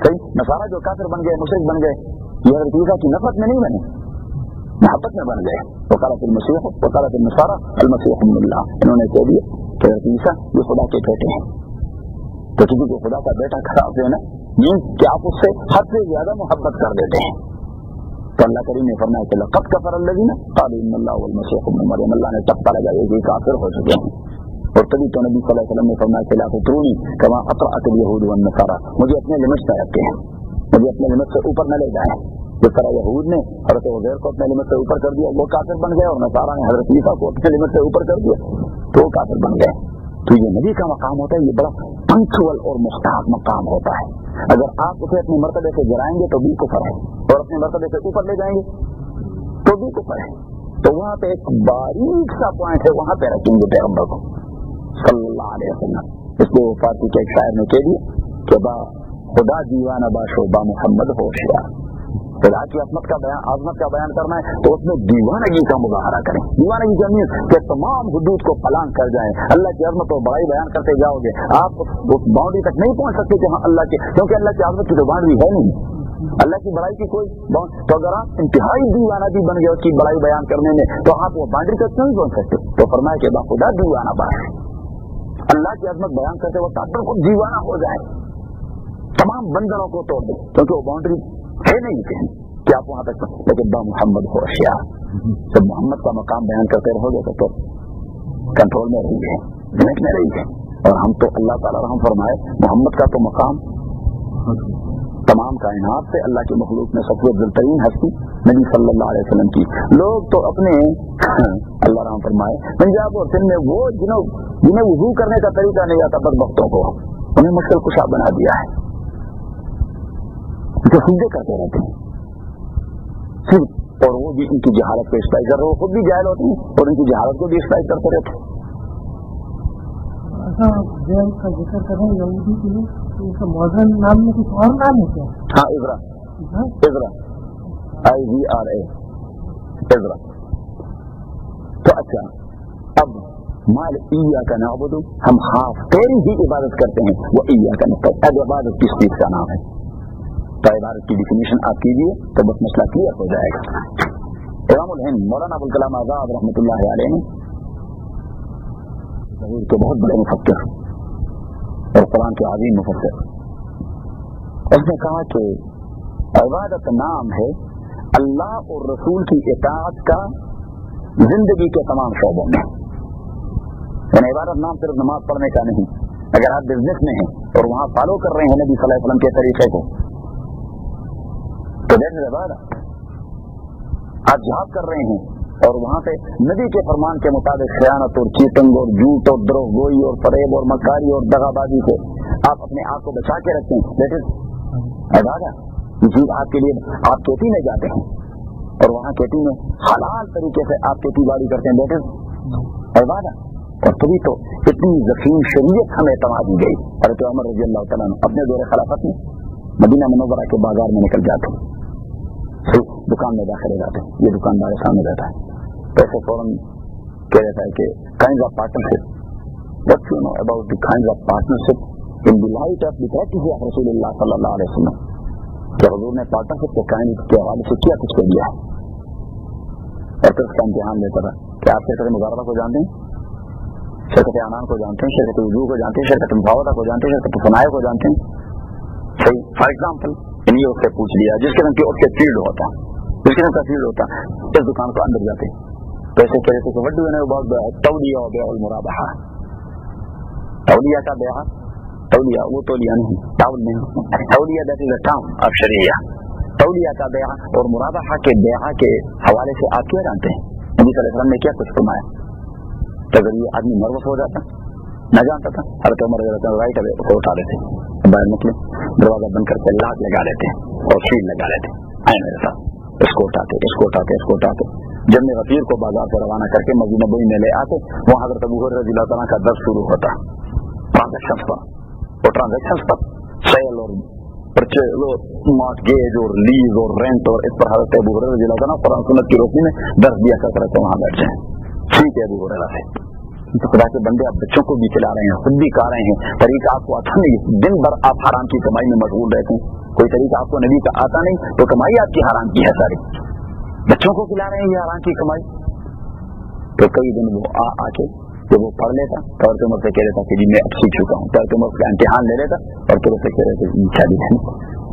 صحیح، نصارہ جو کافر بن گئے، مشرک بن گئے، یہ حضرت عیسیٰ کی نفرت میں نہیں بنے، محبت میں بن گئے۔ وقالت المسیح وقالت النصارى المسیح ابن اللہ، انہوں نے کہہ دیا کہ حضرت عیسیٰ یہ خدا کے بیٹے ہیں۔ تو کسی کو خدا کا بیٹا خراب دینا مینس کہ آپ اس سے حد سے زیادہ محبت کر دیتے ہیں۔ تو اللہ کریم نے فرمایا کہ لقد کفر الذین قالوا ان اللہ والمسیح ابن مریم، اللہ نے ٹپا لگایا کہ کافر ہو چکے ہیں۔ اور تبھی تو نبی صلی اللہ علیہ وسلم نے فرمایا کہ لا تطرونی کما اطرأت اليہود والنصارى، مجھے اپنے لمٹ سے رکھتے ہیں، مجھے اپنے لمٹ سے اوپر نہ لے جائیں۔ جس طرح یہود نے حضرت عزیر کو اپنے لمٹ سے اوپر کر دیا وہ کافر بن گئے، اور نصارہ نے حضرت عیسیٰ کو اپنے لمٹ سے اوپر کر دیا تو وہ کافر بن گئے۔ تو یہ نبی کا مقام ہوتا ہے، یہ بڑا پنکچوئل اور محتاط مقام ہوتا ہے۔ اگر آپ اسے اپنے مرتبے سے گرائیں گے تو بھی کفر ہے، اور اپنے مرتبے سے اوپر لے جائیں گے تو بھی کفر ہے۔ تو وہاں پہ ایک باریک سا پوائنٹ ہے، وہاں پہ رکھیں گے پیغمبر کو صلی اللہ علیہ وسلم۔ اس لیے وہ فارسی کے ایک شاعر نے کہہ دیا کہ با خدا دیوانہ باشو با محمد ہوشیار، خدا کی عظمت کا بیان کرنا ہے تو اس میں دیوانگی کا مظاہرہ کریں. دیوانگی کا مینس کہ تمام حدود کو پلانگ کر جائیں. اللہ کی عظمت اور بڑائی بیان کرتے جاؤ گے, آپ اس باؤنڈری تک نہیں پہنچ سکتے کہ ہاں اللہ کے, کیونکہ اللہ کی عظمت کی تو باؤنڈری ہے نہیں, اللہ کی بڑائی کی کوئی تو اگر آپ انتہائی دیوانہ بھی بن گئے اس کی بڑائی بیان کرنے میں تو آپ وہ باؤنڈری تک نہیں پہنچ سکتے. تو فرمایا کہ باخدا دیوانہ بات اللہ کی عظمت بیان کرتے وقت آپ بالکل دیوانہ ہو جائے, تمام بندنوں کو توڑ دیں, کیونکہ وہ باؤنڈری ہے نہیں کہ آپ وہاں تک. لیکن با محمد ہو اشیاء, جب محمد کا مقام بیان کرتے رہو گے تو کنٹرول میں رہی ہے, لمٹ میں رہی ہے. اور ہم تو اللہ تعالیٰ رحم فرمائے محمد کا تو مقام تمام کائنات سے اللہ کی مخلوق میں سب سے افضل ترین ہستی نبی صلی اللہ علیہ وسلم کی. لوگ تو اپنے اللہ رحم فرمائے پنجاب اور سندھ میں وہ جنہیں وضو کرنے کا طریقہ نہیں آتا بدبختوں کو انہیں مشکل کشا بنا دیا ہے, جو سجدے کرتے رہتے ہیں صرف, اور وہ بھی ان کی جہالت کو اسٹائل کر رہے, وہ خود بھی جاہل ہوتے ہیں اور ان کی جہالت کو بھی اسٹائل کرتے رہتے ہیں. کا ذکر کریں یہودی کے لیے ان کا موزن نام میں کچھ اور نام ہے کیا؟ ہاں عزرا, IZRA عزرا. تو اچھا اب مال ایاک نعبد, ہم خاص تیری ہی عبادت کرتے ہیں, وہ ایاک نستعین. اب عبادت کس چیز کا نام ہے تو عبادت کی ڈیفینیشن آپ کیجیے تو بس مسئلہ کلیئر ہو جائے گا. امام الہند مولانا ابوالکلام آزاد رحمۃ اللہ علیہ نے کے بہت بڑے مفکر اور قرآن کے عظیم مفسر, اس نے کہا کہ عبادت نام ہے اللہ اور رسول کی اطاعت کا زندگی کے تمام شعبوں میں. یعنی عبادت نام صرف نماز پڑھنے کا نہیں, اگر آپ بزنس میں ہیں اور وہاں فالو کر رہے ہیں نبی صلی اللہ علیہ وسلم کے طریقے کو تو دیکھ عبادت. آپ جہاد کر رہے ہیں اور وہاں سے نبی کے فرمان کے مطابق خیانت اور چیٹنگ اور جھوٹ اور دروغ گوئی اور فریب اور مکاری اور دغا بازی سے آپ اپنے آپ کو بچا کے رکھتے ہیں, دیٹ از عبادت. یہ چیز آپ کے لیے, آپ کھیتی میں جاتے ہیں اور وہاں کھیتی میں حلال طریقے سے آپ کھیتی باڑی کرتے ہیں, دیٹ از عبادت. اور تبھی تو اتنی ذخیم شریعت ہمیں اعتماد دی گئی. حضرت عمر رضی اللہ تعالیٰ اپنے دور خلافت میں مدینہ منورہ کے بازار میں نکل جاتے ہیں, دکان میں داخل ہو جاتے ہیں, یہ دکاندار سامنے رہتا ہے, پیسے فوراً کہہ رہتا ہے کہ kinds of partnership, what you know about the kinds of partnership in the light of the practice of رسول اللہ صلی اللہ علیہ وسلم, کہ حضور نے پارٹنرشپ کے قائم کے حوالے سے کیا کچھ کر دیا ہے. اور پھر اس کا امتحان لیتا تھا کہ آپ شرکت مظاہرہ کو جانتے ہیں, شرکت عنان کو جانتے ہیں, شرکت وضو کو جانتے ہیں, شرکت مفاوضہ کو جانتے ہیں, شرکت صنائع کو جانتے ہیں. صحیح, فار ایگزامپل یہ اس سے پوچھ لیا جس قسم کی اس کے فیلڈ ہوتا, جس قسم کا فیلڈ ہوتا, اس دکان کو اندر جاتے تو ایسے کہہ رہے تھے وڈو نے بہت تولیہ و بیع المرابحہ, تولیہ کا بیع, تولیہ وہ تولیہ نہیں, ٹاول نہیں, تولیہ that is a term of شریعہ. تولیہ کا بیع اور مرابحہ کے بیع کے حوالے سے آپ کیا جانتے ہیں نبی صلی اللہ علیہ وسلم نے کیا کچھ فرمایا؟ کہ اگر یہ آدمی نروس ہو جاتا نہ جانتا تھا, حضرت عمر رضی اللہ عنہ رائٹ اوے اسے اٹھا لیتے, باہر نکلے, دروازہ بند کر کے لاک لگا لیتے اور سیل لگا لیتے, آئے میرے ساتھ, اس کو اٹھاتے. جب میں غفیر کو بازار سے روانہ کر کے مسجد نبوی میں لے آتے, وہاں حضرت ابو ہریرہ رضی اللہ عنہ کا درس شروع ہوتا ٹرانزیکشنز پر, اور ٹرانزیکشنز پر سیل اور مارٹگیج اور لیز اور رینٹ اور اس پر حضرت ابو ہریرہ رضی اللہ عنہ قرآن سنت کی روشنی میں درس دیا کرتے رہتے, وہاں بیٹھ جائیں. ٹھیک ہے ابو ہریرہ سے تو خدا کے بندے آپ بچوں کو بھی کھلا رہے ہیں, خود بھی کھا رہے ہیں, طریقہ آپ کو آتا نہیں, دن بھر آپ حرام کی کمائی میں مشغول رہتے ہیں, کوئی طریقہ آپ کو نبی کا آتا نہیں تو کمائی آپ کی حرام کی ہے ساری, بچوں کو کھلا رہے ہیں یہ حرام کی کمائی. تو کئی دن وہ آ کے جب وہ پڑھ لیتا تو حضرت عمر سے کہہ دیتا کہ جی میں اب سیکھ چکا ہوں, تو حضرت عمر کا امتحان لے لیتا اور پھر اسے کہہ رہے تھے شادی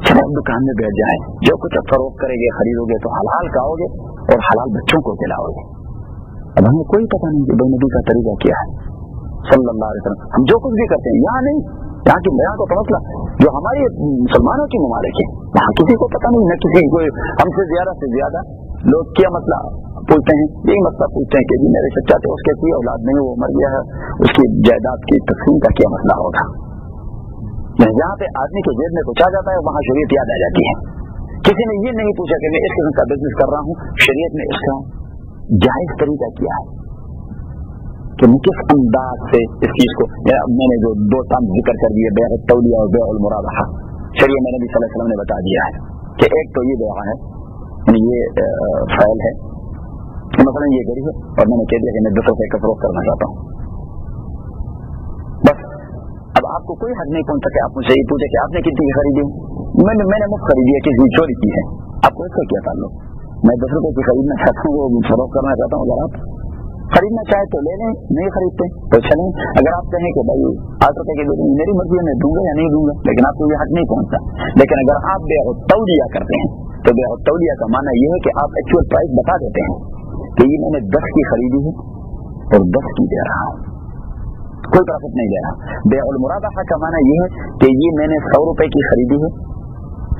چلو دکان میں بیٹھ جائیں, جو کچھ آپ فروخت کریں گے خریدو گے تو حلال کھاؤ گے اور حلال بچوں کو کھلاؤ گے. اب ہمیں کوئی پتہ نہیں کہ بے نبی کا طریقہ کیا ہے صلی اللہ علیہ وسلم. ہم جو کچھ بھی کرتے ہیں یہاں نہیں, یہاں کو مسئلہ جو ہماری مسلمانوں کی ممالک ہے وہاں کسی کو پتہ نہیں, نہ کسی کو, ہم سے زیادہ لوگ کیا مسئلہ پوچھتے ہیں, یہی مسئلہ پوچھتے ہیں کہ جی میرے چچا تھے اس کے کوئی اولاد نہیں, وہ مر گیا ہے, اس کی جائیداد کی تقسیم کا کیا مسئلہ ہوگا. جہاں پہ آدمی کے جیب میں کچھ آ جاتا ہے وہاں شریعت یاد آ جاتی ہے. کسی نے یہ نہیں پوچھا کہ میں اس قسم کا بزنس کر رہا ہوں, شریعت میں اس کا جائز طریقہ کیا ہے کہ میں کس انداز سے اس چیز کو, میں نے جو دو ٹرم ذکر کر دیے بیع التولیہ اور بیع المرابحہ, شریعت میں نبی صلی اللہ علیہ وسلم نے بتا دیا ہے کہ ایک تو یہ بیع ہے یعنی یہ فائل ہے مثلا یہ گڑی ہے اور میں نے کہہ دیا کہ میں 10 روپے کا فروخت کرنا چاہتا ہوں، بس اب آپ کو کوئی حق نہیں پہنچ سکے آپ مجھ سے یہ پوچھے کہ آپ نے کتنی کی خریدی؟ میں نے مفت خریدی ہے، کسی چوری کی ہے، آپ کو اس سے کیا تعلق؟ میں 10 روپے کی خریدنا چاہتا ہوں، وہ فروخت کرنا چاہتا ہوں، اگر آپ خریدنا چاہے تو لے لیں، نہیں خریدتے تو چلیں، اگر آپ کہیں کہ بھائی 8 روپے کے دے دیں میری مرضی ہے میں دوں گا یا نہیں دوں گا، لیکن آپ کو یہ حق نہیں پہنچتا۔ لیکن اگر آپ بیع التولیہ کرتے ہیں تو بیع التولیہ کا معنی یہ ہے کہ آپ ایکچوئل پرائس بتا دیتے ہیں کہ یہ میں نے 10 کی خریدی ہے اور 10 کی دے رہا ہوں، کوئی پرافٹ نہیں دے رہا۔ بیع المرابحہ کا معنی یہ ہے کہ یہ میں نے 100 روپے کی خریدی ہے،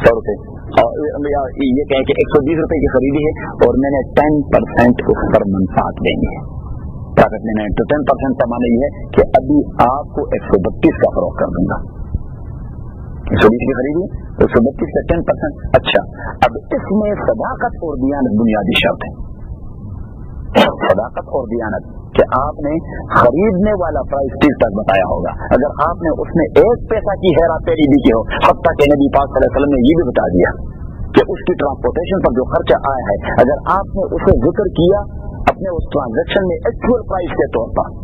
100 روپے، اور یہ کہیں کہ 120 روپے کی خریدی ہے اور میں نے 10% اس پر منفعت دیں گے، پرافٹ لینا ہے۔ تو 10% کا معنی یہ ہے کہ ابھی آپ کو 132 کا فروخت کر دوں گا، 120 کی خریدی 132 کا 10%۔ اچھا، اب اس میں صداقت اور دیانت بنیادی شرط ہے، صداقت اور دیانت، کہ آپ نے خریدنے والا پرائس 30 تک بتایا ہوگا، اگر آپ نے اس میں 1 پیسہ کی ہیرا پھیری بھی کی ہو، حتیٰ کہ نبی پاک صلی اللہ علیہ وسلم نے یہ بھی بتا دیا کہ اس کی ٹرانسپورٹیشن پر جو خرچہ آیا ہے، اگر آپ نے اسے ذکر کیا اپنے اس ٹرانزیکشن میں ایکچوئل پرائس کے طور پر،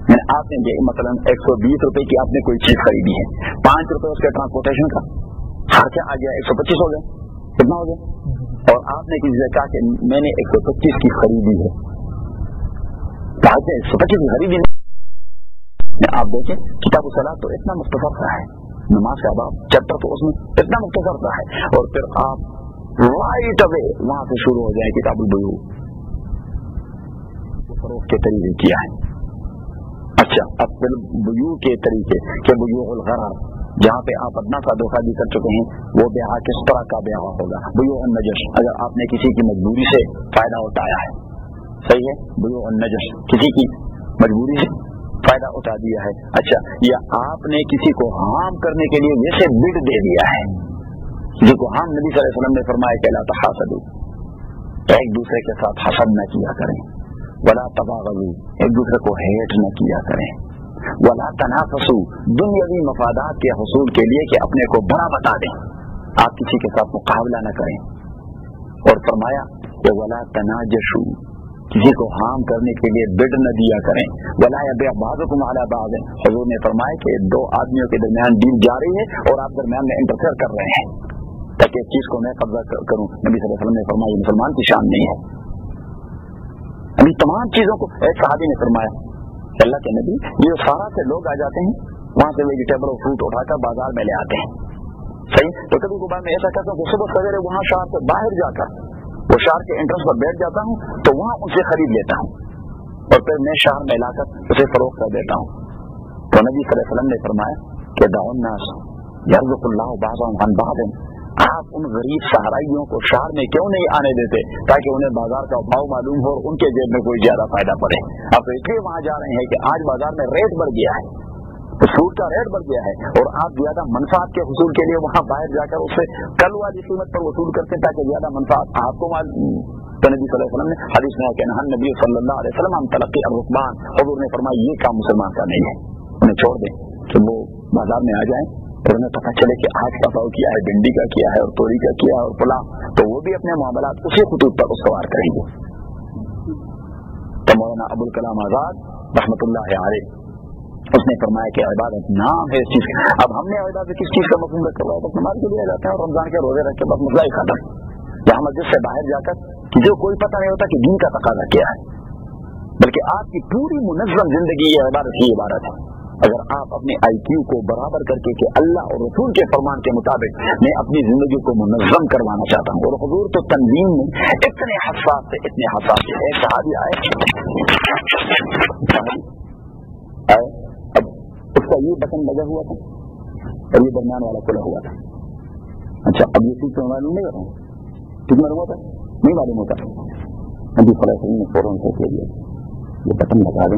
یعنی آپ نے مثلا 120 روپے کی آپ نے کوئی چیز خریدی ہے، 5 روپے اس کے ٹرانسپورٹیشن کا خرچہ آ گیا، 125 ہو گیا، کتنا ہو گیا؟ اور آپ نے کسی سے کہا کہ میں نے 125 کی خریدی ہے، 125 کی خریدی نہیں۔ آپ دیکھیں کتاب الصلاۃ تو اتنا مختصر سا ہے، نماز کا باب چیپٹر تو اس میں اتنا مختصر سا ہے، اور پھر آپ رائٹ اوے وہاں سے شروع ہو جائیں کتاب البیوع، فروخت کے طریقے کیا ہے۔ اچھا، اب پھر بیوع کے طریقے کہ بیوع الغرر، جہاں پہ آپ ادنا سا دھوکہ بھی کر چکے ہیں، وہ بیع کس طرح کا بیع ہوگا؟ بیوع النجش، اگر آپ نے کسی کی مجبوری سے فائدہ اٹھایا ہے، صحیح ہے، بیوع النجش، کسی کی مجبوری سے فائدہ اٹھا دیا ہے۔ اچھا، یا آپ نے کسی کو حرام کرنے کے لیے ویسے بڈ دے دیا ہے، کسی کو ہم نبی صلی اللہ علیہ وسلم نے فرمایا کہ لا تحاسدوا، ایک دوسرے کے ساتھ حسد نہ کیا کریں، ولا تباغضوا، ایک دوسرے کو ہیٹ نہ کیا کریں، ولا تنافسوا، دنیاوی مفادات کے حصول کے لیے کہ اپنے کو بڑا بتا دیں، آپ کسی کے ساتھ مقابلہ نہ کریں، اور فرمایا کہ ولا تناجشوا، کسی کو حرام کرنے کے لیے بڈ نہ دیا کریں، ولا یبیع بعضکم علی بعض، حضور نے فرمایا کہ 2 آدمیوں کے درمیان ڈیل جاری ہے اور آپ درمیان میں انٹرفیئر کر رہے ہیں تاکہ اس چیز کو میں قبضہ کروں، نبی صلی اللہ علیہ وسلم نے فرمایا یہ مسلمان کی شان نہیں ہے۔ ابھی تمام چیزوں کو ایک صحابی نے فرمایا کہ اللہ کے نبی، یہ سارا سے لوگ آ جاتے ہیں وہاں سے ویجیٹیبل اور فروٹ اٹھا کر بازار میں لے آتے ہیں، صحیح، تو کبھی کبھار میں ایسا کرتا ہوں کہ صبح سویرے وہاں شہر سے باہر جا کر وہ شہر کے انٹرنس پر بیٹھ جاتا ہوں تو وہاں ان سے خرید لیتا ہوں اور پھر میں شہر میں لا کر اسے فروخت کر دیتا ہوں۔ تو نبی صلی اللہ علیہ وسلم نے فرمایا کہ دعوا الناس یرزق اللہ بعضهم عن بعض، آپ ان غریب صحرائیوں کو شہر میں کیوں نہیں آنے دیتے تاکہ انہیں بازار کا بھاؤ معلوم ہو اور ان کے جیب میں کوئی زیادہ فائدہ پڑے؟ آپ اس لیے وہاں جا رہے ہیں کہ آج بازار میں ریٹ بڑھ گیا ہے، فروٹ کا ریٹ بڑھ گیا ہے، اور آپ زیادہ منفعت کے حصول کے لیے وہاں باہر جا کر اس سے کل والی قیمت پر وصول کرتے ہیں تاکہ زیادہ منفعت آپ کو تو نبی صلی اللہ علیہ وسلم نے حدیث میں کہ نہا نبی صلی اللہ علیہ وسلم ہم تلقی الرکبان، حضور نے فرمایا یہ کام مسلمان کا نہیں ہے، انہیں چھوڑ دیں کہ وہ بازار میں آ جائیں اور انہیں پتہ چلے کہ آج کا بھاؤ کیا ہے، بھنڈی کا کیا ہے اور توری کا کیا ہے اور پلا، تو وہ بھی اپنے معاملات اسی خطوط پر استوار کریں گے۔ تو مولانا ابوالکلام آزاد رحمۃ اللہ علیہ اس نے فرمایا کہ عبادت نام ہے اس چیز کا۔ اب ہم نے عبادت کس چیز کا مفہوم رکھا ہوا ہے؟ بس نماز کے لیے جاتے ہیں اور رمضان کے روزے رکھ کے بس مسئلہ ہی ختم، جہاں مسجد سے باہر جا کر کسی کو کوئی پتہ نہیں ہوتا کہ دین کا تقاضا کیا ہے، بلکہ آپ کی پوری منظم زندگی یہ عبادت ہی عبادت ہے۔ اگر آپ اپنے IQ کو برابر کر کے کہ اللہ اور رسول کے فرمان کے مطابق میں اپنی زندگی کو منظم کروانا چاہتا ہوں، اور حضور تو تنظیم میں اتنے حساس سے اتنے حساس سے، ایک صحابی آئے، اب اس کا یہ بٹن لگا ہوا تھا اور یہ درمیان والا کھلا ہوا تھا۔ اچھا، اب یہ چیز تو معلوم نہیں ہوتا، کتنا معلوم ہوتا نہیں معلوم ہوتا، ابھی فلاں نے فوراً سے کہہ دیا یہ بٹن لگا دیں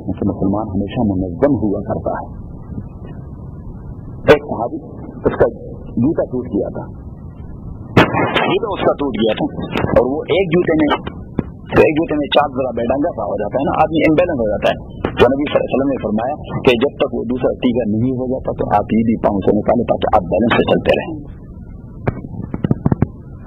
کہ مسلمان ہمیشہ منظم ہوا کرتا ہے۔ ایک صحابی اس کا جوتا ٹوٹ گیا تھا، جوتا اس کا ٹوٹ گیا تھا، اور وہ ایک جوتے میں چاپ ذرا بیڈنگا سا ہو جاتا ہے نا، آدمی امبیلنس ہو جاتا ہے۔ تو نبی صلی اللہ علیہ وسلم نے فرمایا کہ جب تک وہ دوسرا ٹیکا نہیں ہو جاتا تو آپ یہ بھی پاؤں سے نکالیں تاکہ آپ بیلنس سے چلتے رہیں۔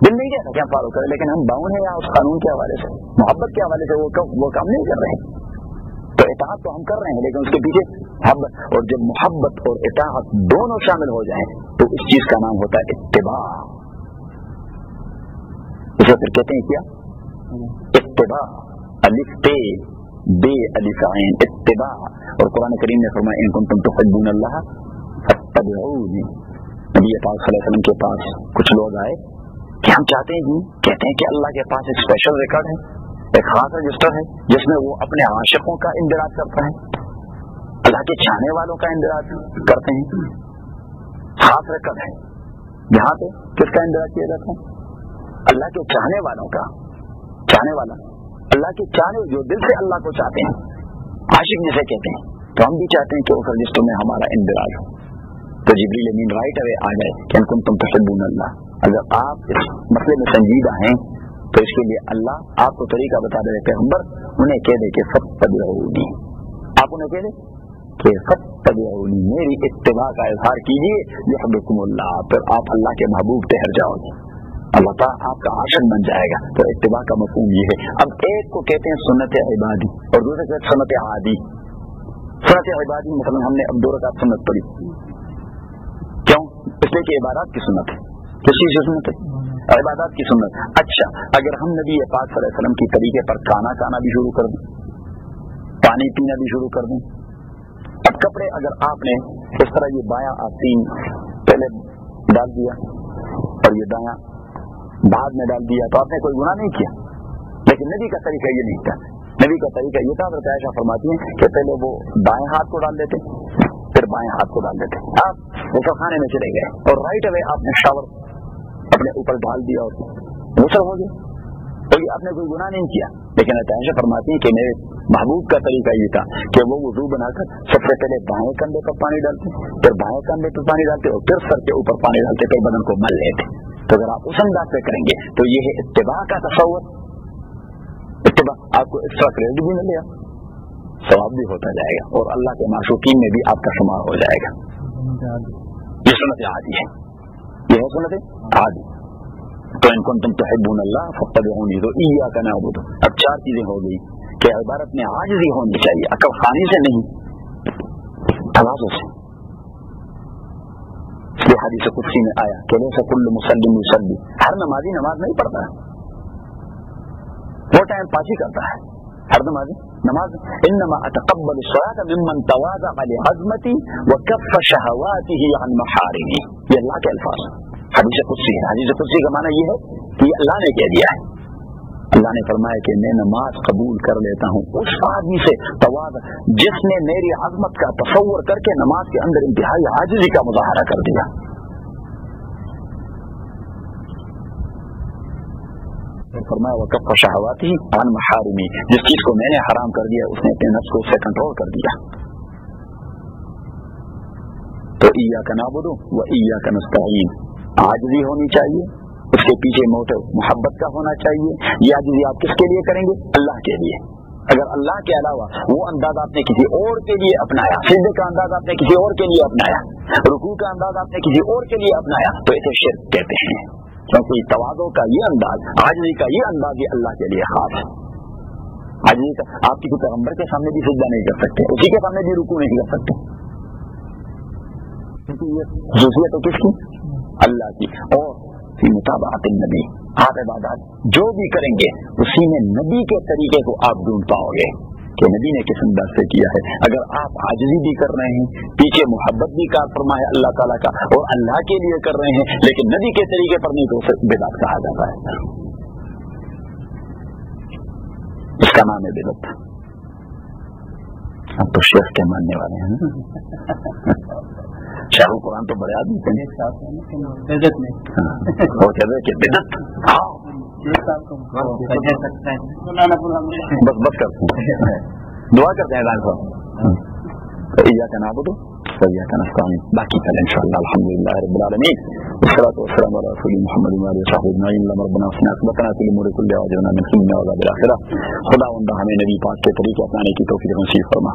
دل نہیں کہتا کہ ہم فالو کریں، لیکن ہم باؤنڈ ہیں یا اس قانون کے حوالے سے، محبت کے حوالے سے وہ کام نہیں کر رہے ہیں. تو اطاعت تو ہم کر رہے ہیں، لیکن اس کے پیچھے محبت، اور جب محبت اور اطاعت دونوں شامل ہو جائیں تو اس چیز کا نام ہوتا ہے اتباع. اسے پھر کہتے ہیں کیا؟ اتباع. الف تے بے الف عین، اتباع. اور قرآن کریم نے فرمایا ان کنتم تحبون اللہ فاتبعونی. نبی پاک صلی اللہ علیہ وسلم کے پاس کچھ لوگ آئے کہ ہم چاہتے ہیں جی، کہتے ہیں کہ اللہ کے پاس ایک اسپیشل ریکارڈ ہے، ایک خاص رجسٹر ہے جس میں وہ اپنے عاشقوں کا اندراج کرتا ہے، اللہ کے چاہنے والوں کا اندراج کرتے ہیں. خاص ریکارڈ ہے یہاں پہ کس کا اندراج کیا جاتا ہے؟ اللہ کے چاہنے والوں کا. چاہنے والا اللہ کے چاہنے، جو دل سے اللہ کو چاہتے ہیں، عاشق جسے کہتے ہیں. تو ہم بھی چاہتے ہیں کہ اس رجسٹر میں ہمارا اندراج ہو. تو جبریل امین رائٹ اوے آ گئے کہ ان کنتم تحبون اللہ. اگر آپ اس مسئلے میں سنجیدہ ہیں تو اس کے لیے اللہ آپ کو طریقہ بتا دے. پیغمبر انہیں کہہ دے کہ فاتبعونی، آپ انہیں کہہ دے کہ فاتبعونی، میری اتباع کا اظہار کیجیے، یحببکم اللہ، پھر آپ اللہ کے محبوب ٹھہر جاؤ گے، اللہ تعالیٰ آپ کا عاشق بن جائے گا. تو اتباع کا مفہوم یہ ہے. اب ایک کو کہتے ہیں سنت عبادی اور دوسرے کہتے ہیں سنت عادی. سنت عبادی مثلا ہم نے اب 2 رکعت سنت پڑھی، کیوں؟ اس لیے کہ عبادات کی سنت ہے. کس چیز کی سنت ہے؟ عبادات کی سنت. اچھا، اگر ہم نبی پاک صلی اللہ علیہ وسلم کی طریقے پر کھانا بھی شروع کر دیں، پانی پینا بھی شروع کر دیں. اب کپڑے اگر آپ نے اس طرح یہ بایاں آستین پہلے ڈال دیا اور یہ دایاں بعد میں ڈال دیا تو آپ نے کوئی گناہ نہیں کیا. لیکن نبی کا طریقہ یہ نہیں تھا. نبی کا طریقہ یہ تھا، حضرت عائشہ فرماتی ہیں کہ پہلے وہ دائیں ہاتھ کو ڈال دیتے پھر بائیں ہاتھ کو ڈال دیتے. آپ غسل خانے میں چلے گئے اور رائٹ اوے آپ نے شاور اپنے اوپر ڈال دیا اور غسل ہو گیا، تو یہ آپ نے کوئی گناہ نہیں کیا. لیکن حضرت عائشہ فرماتی ہیں کہ میرے محبوب کا طریقہ یہ تھا کہ وہ وضو بنا کر سب سے پہلے بائیں کندھے پر پانی ڈالتے، پھر بائیں کندھے پر پانی ڈالتے اور پھر سر کے اوپر پانی ڈالتے، پھر بدن کو مل لیتے. تو اگر آپ اس انداز پہ کریں گے تو یہ ہے اتباع کا تصور. اتباع آپ کو ایکسٹرا کریڈٹ بھی ملے گا، ثواب بھی ہوتا جائے گا، اور اللہ کے معشوقین میں بھی آپ کا شمار ہو جائے گا. یہ سنت عادی ہے، یہ ہے سنت عادی. تو ان کنتم تحبون اللہ فاتبعونی، تو ایاک نعبد. اب 4 چیزیں ہو گئی کہ عبادت میں عاجزی ہونی چاہیے، عقل خانی سے نہیں، تواضع سے. یہ حدیث قدسی میں آیا کہ لیس کل مسلم یصلی، ہر نمازی نماز نہیں پڑھتا ہے، وہ ٹائم پاسی کرتا ہے. ہر نمازی نماز انما اتقبل الصلاة ممن تواضع لعظمتی وکف شہواته عن محارمی. یہ اللہ کے الفاظ حدیث قدسی ہے. حدیث قدسی کا معنی یہ ہے کہ اللہ نے کہہ دیا ہے، اللہ نے فرمایا کہ میں نماز قبول کر لیتا ہوں اس آدمی سے تواضع جس نے میری عظمت کا تصور کر کے نماز کے اندر انتہائی عاجزی کا مظاہرہ کر دیا. فرمایا وکف شہواتی عن محارمی، جس چیز کو میں نے حرام کر دیا اس نے اپنے نفس کو اس سے کنٹرول کر دیا. تو ایاک نعبد و ایاک نستعین، عاجزی ہونی چاہیے، اس کے پیچھے موٹو محبت کا ہونا چاہیے. یہ عاجزی آپ کس کے لیے کریں گے؟ اللہ کے لیے. اگر اللہ کے علاوہ وہ انداز آپ نے کسی اور کے لیے اپنایا، سجدے کا انداز آپ نے کسی اور کے لیے اپنایا، رکوع کا انداز آپ نے کسی اور کے لیے اپنایا، تو اسے شرک کہتے ہیں. کیونکہ تواضع کا یہ انداز، عاجزی کا یہ انداز یہ اللہ کے لیے خاص ہے. عاجزی کا آپ کسی پیغمبر کے سامنے بھی سجدہ نہیں کر سکتے، اسی کے سامنے بھی رکوع نہیں کر سکتے، کیونکہ یہ خصوصیت تو کس کی؟ اللہ کی. اور فی مطابعت النبی، آپ عبادات جو بھی کریں گے اسی میں نبی کے طریقے کو آپ ڈھونڈ پاؤ گے کہ نبی نے کس انداز سے کیا ہے. اگر آپ عاجزی بھی کر رہے ہیں، پیچھے محبت بھی کار فرما ہے اللہ تعالیٰ کا اور اللہ کے لیے کر رہے ہیں، لیکن نبی کے طریقے پر نہیں تو اسے بدعت کہا جاتا ہے. اس کا نام ہے بدعت. اب تو شیخ کے ماننے والے ہیں. شاہ قرآن تو بڑے آدمی تھے، وہ کہتے ہیں کہ بدعت بس کرتے ہیں، دعا کرتے ہیں ڈاکٹر صاحب. ایاک نعبد و ایاک نستعین. باقی کل انشاءاللہ الحمدللہ رب العالمین والصلاة والسلام علی رسول محمد وعلى صحبہ اجمعین. اللهم ربنا اصلح عاقبتنا في الامور كلها واجرنا من خزي وعذاب الاخرہ. خداوند ہمیں نبی پاک کے طریقے اپنانے کی توفیق نصیب فرما.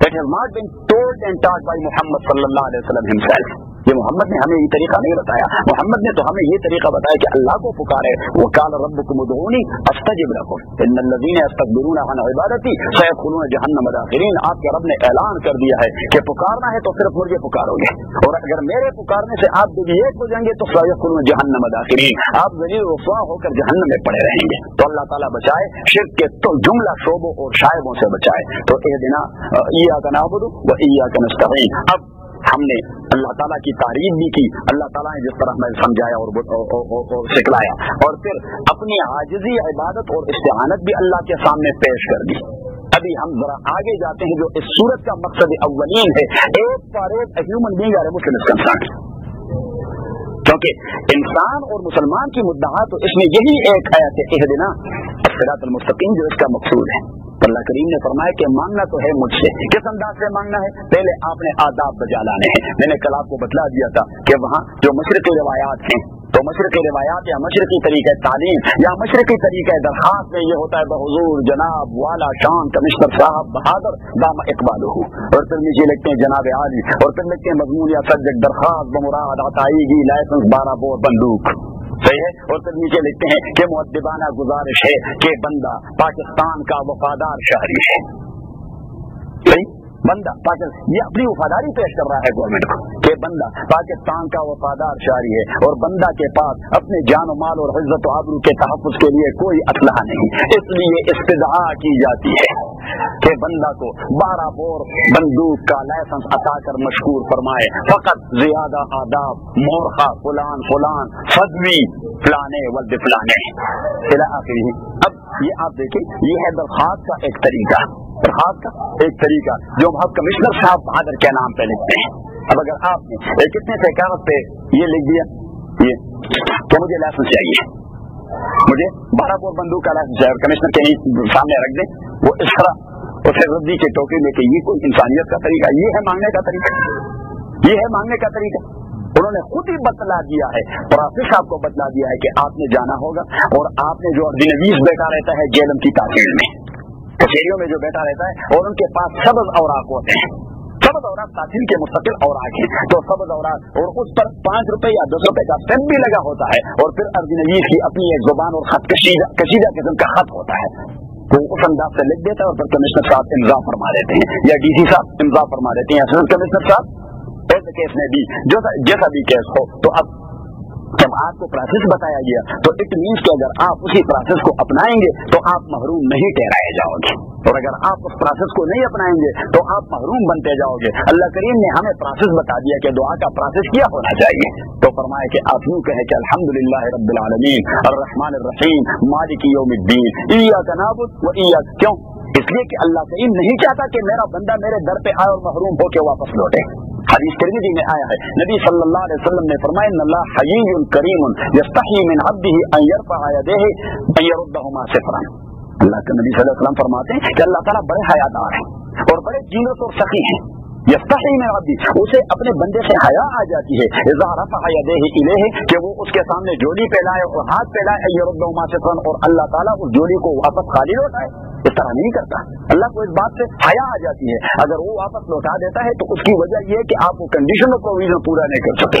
that has not been told and taught by Muhammad sallallahu alaihi wasallam himself. یہ محمد نے ہمیں یہ طریقہ نہیں بتایا، محمد نے تو ہمیں یہ طریقہ بتایا کہ اللہ کو پکارے، وقال ربکم ادعونی استجب لکم ان الذین یستکبرون عن عبادتی سیدخلون جہنم داخرین۔ آپ کے رب نے اعلان کر دیا ہے کہ پکارنا ہے تو صرف مجھے پکارو گے، اور اگر میرے پکارنے سے آپ ڈیویٹ ہو جائیں گے تو سیدخلون جہنم داخرین، آپ ذلیل رسوا ہو کر جہنم میں پڑے رہیں گے۔ تو اللہ تعالیٰ بچائے شرک کے تو جملہ شعبوں اور شائبوں سے بچائے۔ تو اہدنا ایاک نعبد و ایاک نستعین۔ اب ہم نے اللہ تعالیٰ کی تعریف بھی کی، اللہ تعالیٰ نے جس طرح ہمیں سمجھایا اور سکھلایا، اور پھر اپنی عاجزی عبادت اور استعانت بھی اللہ کے سامنے پیش کر دی۔ ابھی ہم ذرا آگے جاتے ہیں جو اس سورت کا مقصد اولین ہے، ایک فار ایک human being are Muslim is concerned, کیونکہ انسان اور مسلمان کی مدعا تو اس میں یہی ایک آیت ہے اہدنا الصراط المستقیم جو اس کا مقصود ہے۔ اللہ کریم نے فرمایا کہ مانگنا تو ہے مجھ سے، کس انداز سے مانگنا ہے؟ پہلے آپ نے آداب بجا لانے ہیں۔ میں نے کل آپ کو بتلا دیا تھا کہ وہاں جو مشرقی روایات ہیں، تو مشرقی روایات یا مشرقی طریقہ تعلیم یا مشرقی طریقہ درخواست میں یہ ہوتا ہے بحضور جناب والا شان کمشنر صاحب بہادر دام اقبال ہو، اور پھر نیچے لکھتے ہیں جناب عالی، اور پھر لکھتے ہیں مضمون یا سبجیکٹ درخواست بمراد عطائی گی لائسنس 12 بور بندوق، صحیح ہے، اور پھر نیچے لکھتے ہیں کہ مؤدبانہ گزارش ہے کہ بندہ پاکستان کا وفادار شہری ہے، صحیح، بندہ پاکستان یہ اپنی وفاداری پیش کر رہا ہے گورنمنٹ کو کہ بندہ پاکستان کا وفادار شہری ہے، اور بندہ کے پاس اپنے جان و مال اور عزت و آبرو کے تحفظ کے لیے کوئی اسلحہ نہیں، اس لیے استدعا کی جاتی ہے کہ بندہ کو 12 بور بندوق کا لائسنس عطا کر مشکور فرمائے، فقط زیادہ آداب مورخہ فلان فلان فضوی فلانے ولد فلانے الی آخرہ۔ اب یہ آپ دیکھیں، یہ ہے درخواست کا ایک طریقہ، درخواست کا ایک طریقہ جو ہم کمشنر صاحب بہادر کے نام پہ لکھتے ہیں۔ اب اگر آپ نے کتنے سے کاغذ پہ یہ لکھ دیا یہ کہ مجھے لائسنس چاہیے، مجھے 12 بور بندوق کا لائسنس چاہیے، کمشنر کے سامنے رکھ دیں، وہ اس طرح اسے ردی کے ٹوکری لے کے، یہ کوئی انسانیت کا طریقہ؟ یہ ہے مانگنے کا طریقہ، یہ ہے مانگنے کا طریقہ۔ انہوں نے خود ہی بتلا دیا ہے، پروسیس آپ کو بتلا دیا ہے کہ آپ نے جانا ہوگا، اور آپ نے جو اردنویز بیٹھا رہتا ہے جیلم کی تاثیر میں، کچہریوں میں جو بیٹھا رہتا ہے، اور ان کے پاس سبز اوراق ہوتے ہیں، سبز اوراق تاثیر کے مستقل اوراق ہیں، تو سبز اوراق اور اس پر 5 روپے یا 10 روپے کا سٹیمپ بھی لگا ہوتا ہے، اور پھر اردنویز کی اپنی ایک زبان اور خط کشیدہ قسم کا خط ہوتا ہے، وہ اس انداز سے لکھ دیتا ہے، اور پھر کمشنر صاحب امضا فرما دیتے ہیں، یا ڈی سی صاحب امضا فرما دیتے ہیں، اسسٹنٹ کمشنر صاحب ایسے کیس میں بھی جیسا بھی کیس ہو۔ تو اب جب آپ کو پروسیس بتایا گیا تو اٹ مینس کہ اگر آپ اسی پروسیس کو اپنائیں گے تو آپ محروم نہیں ٹھہرائے جاؤ گے، اور اگر آپ اس پروسیس کو نہیں اپنائیں گے تو آپ محروم بنتے جاؤ گے۔ اللہ کریم نے ہمیں پروسیس بتا دیا کہ دعا کا پروسیس کیا ہونا چاہیے، تو فرمایا کہ آپ یوں کہیں کہ الحمدللہ رب العالمین الرحمن الرحیم مالک یوم الدین ایاک نعبد و ایاک، کیوں؟ اس لیے کہ اللہ کریم نہیں چاہتا کہ میرا بندہ میرے در پہ آئے اور محروم ہو کے واپس لوٹے۔ حدیث ترمذی میں آیا ہے، نبی صلی اللہ علیہ وسلم نے فرمایا ان اللہ حیی کریم یستحی من عبدہ ان یرفع یدیہ ان یردہما صفرا۔ اللہ کے نبی صلی اللہ علیہ وسلم فرماتے ہیں کہ اللہ تعالیٰ بڑے حیادار ہیں اور بڑے جینت اور سخی ہیں، یستحی من عبدہ، اسے اپنے بندے سے حیا آ جاتی ہے، اذا رفع یدیہ الیہ، کہ وہ اس کے سامنے جولی پھیلائے اور ہاتھ پھیلائے، ان یردہما صفرا، اور اللہ تعالیٰ اس جولی کو واپس خالی لوٹائے۔ اس طرح نہیں کرتا، اللہ کو اس بات سے حیا آ جاتی ہے، اگر وہ واپس لوٹا دیتا ہے تو اس کی وجہ یہ ہے کہ آپ کو کنڈیشن اور پروویژن پورا نہیں کر سکے،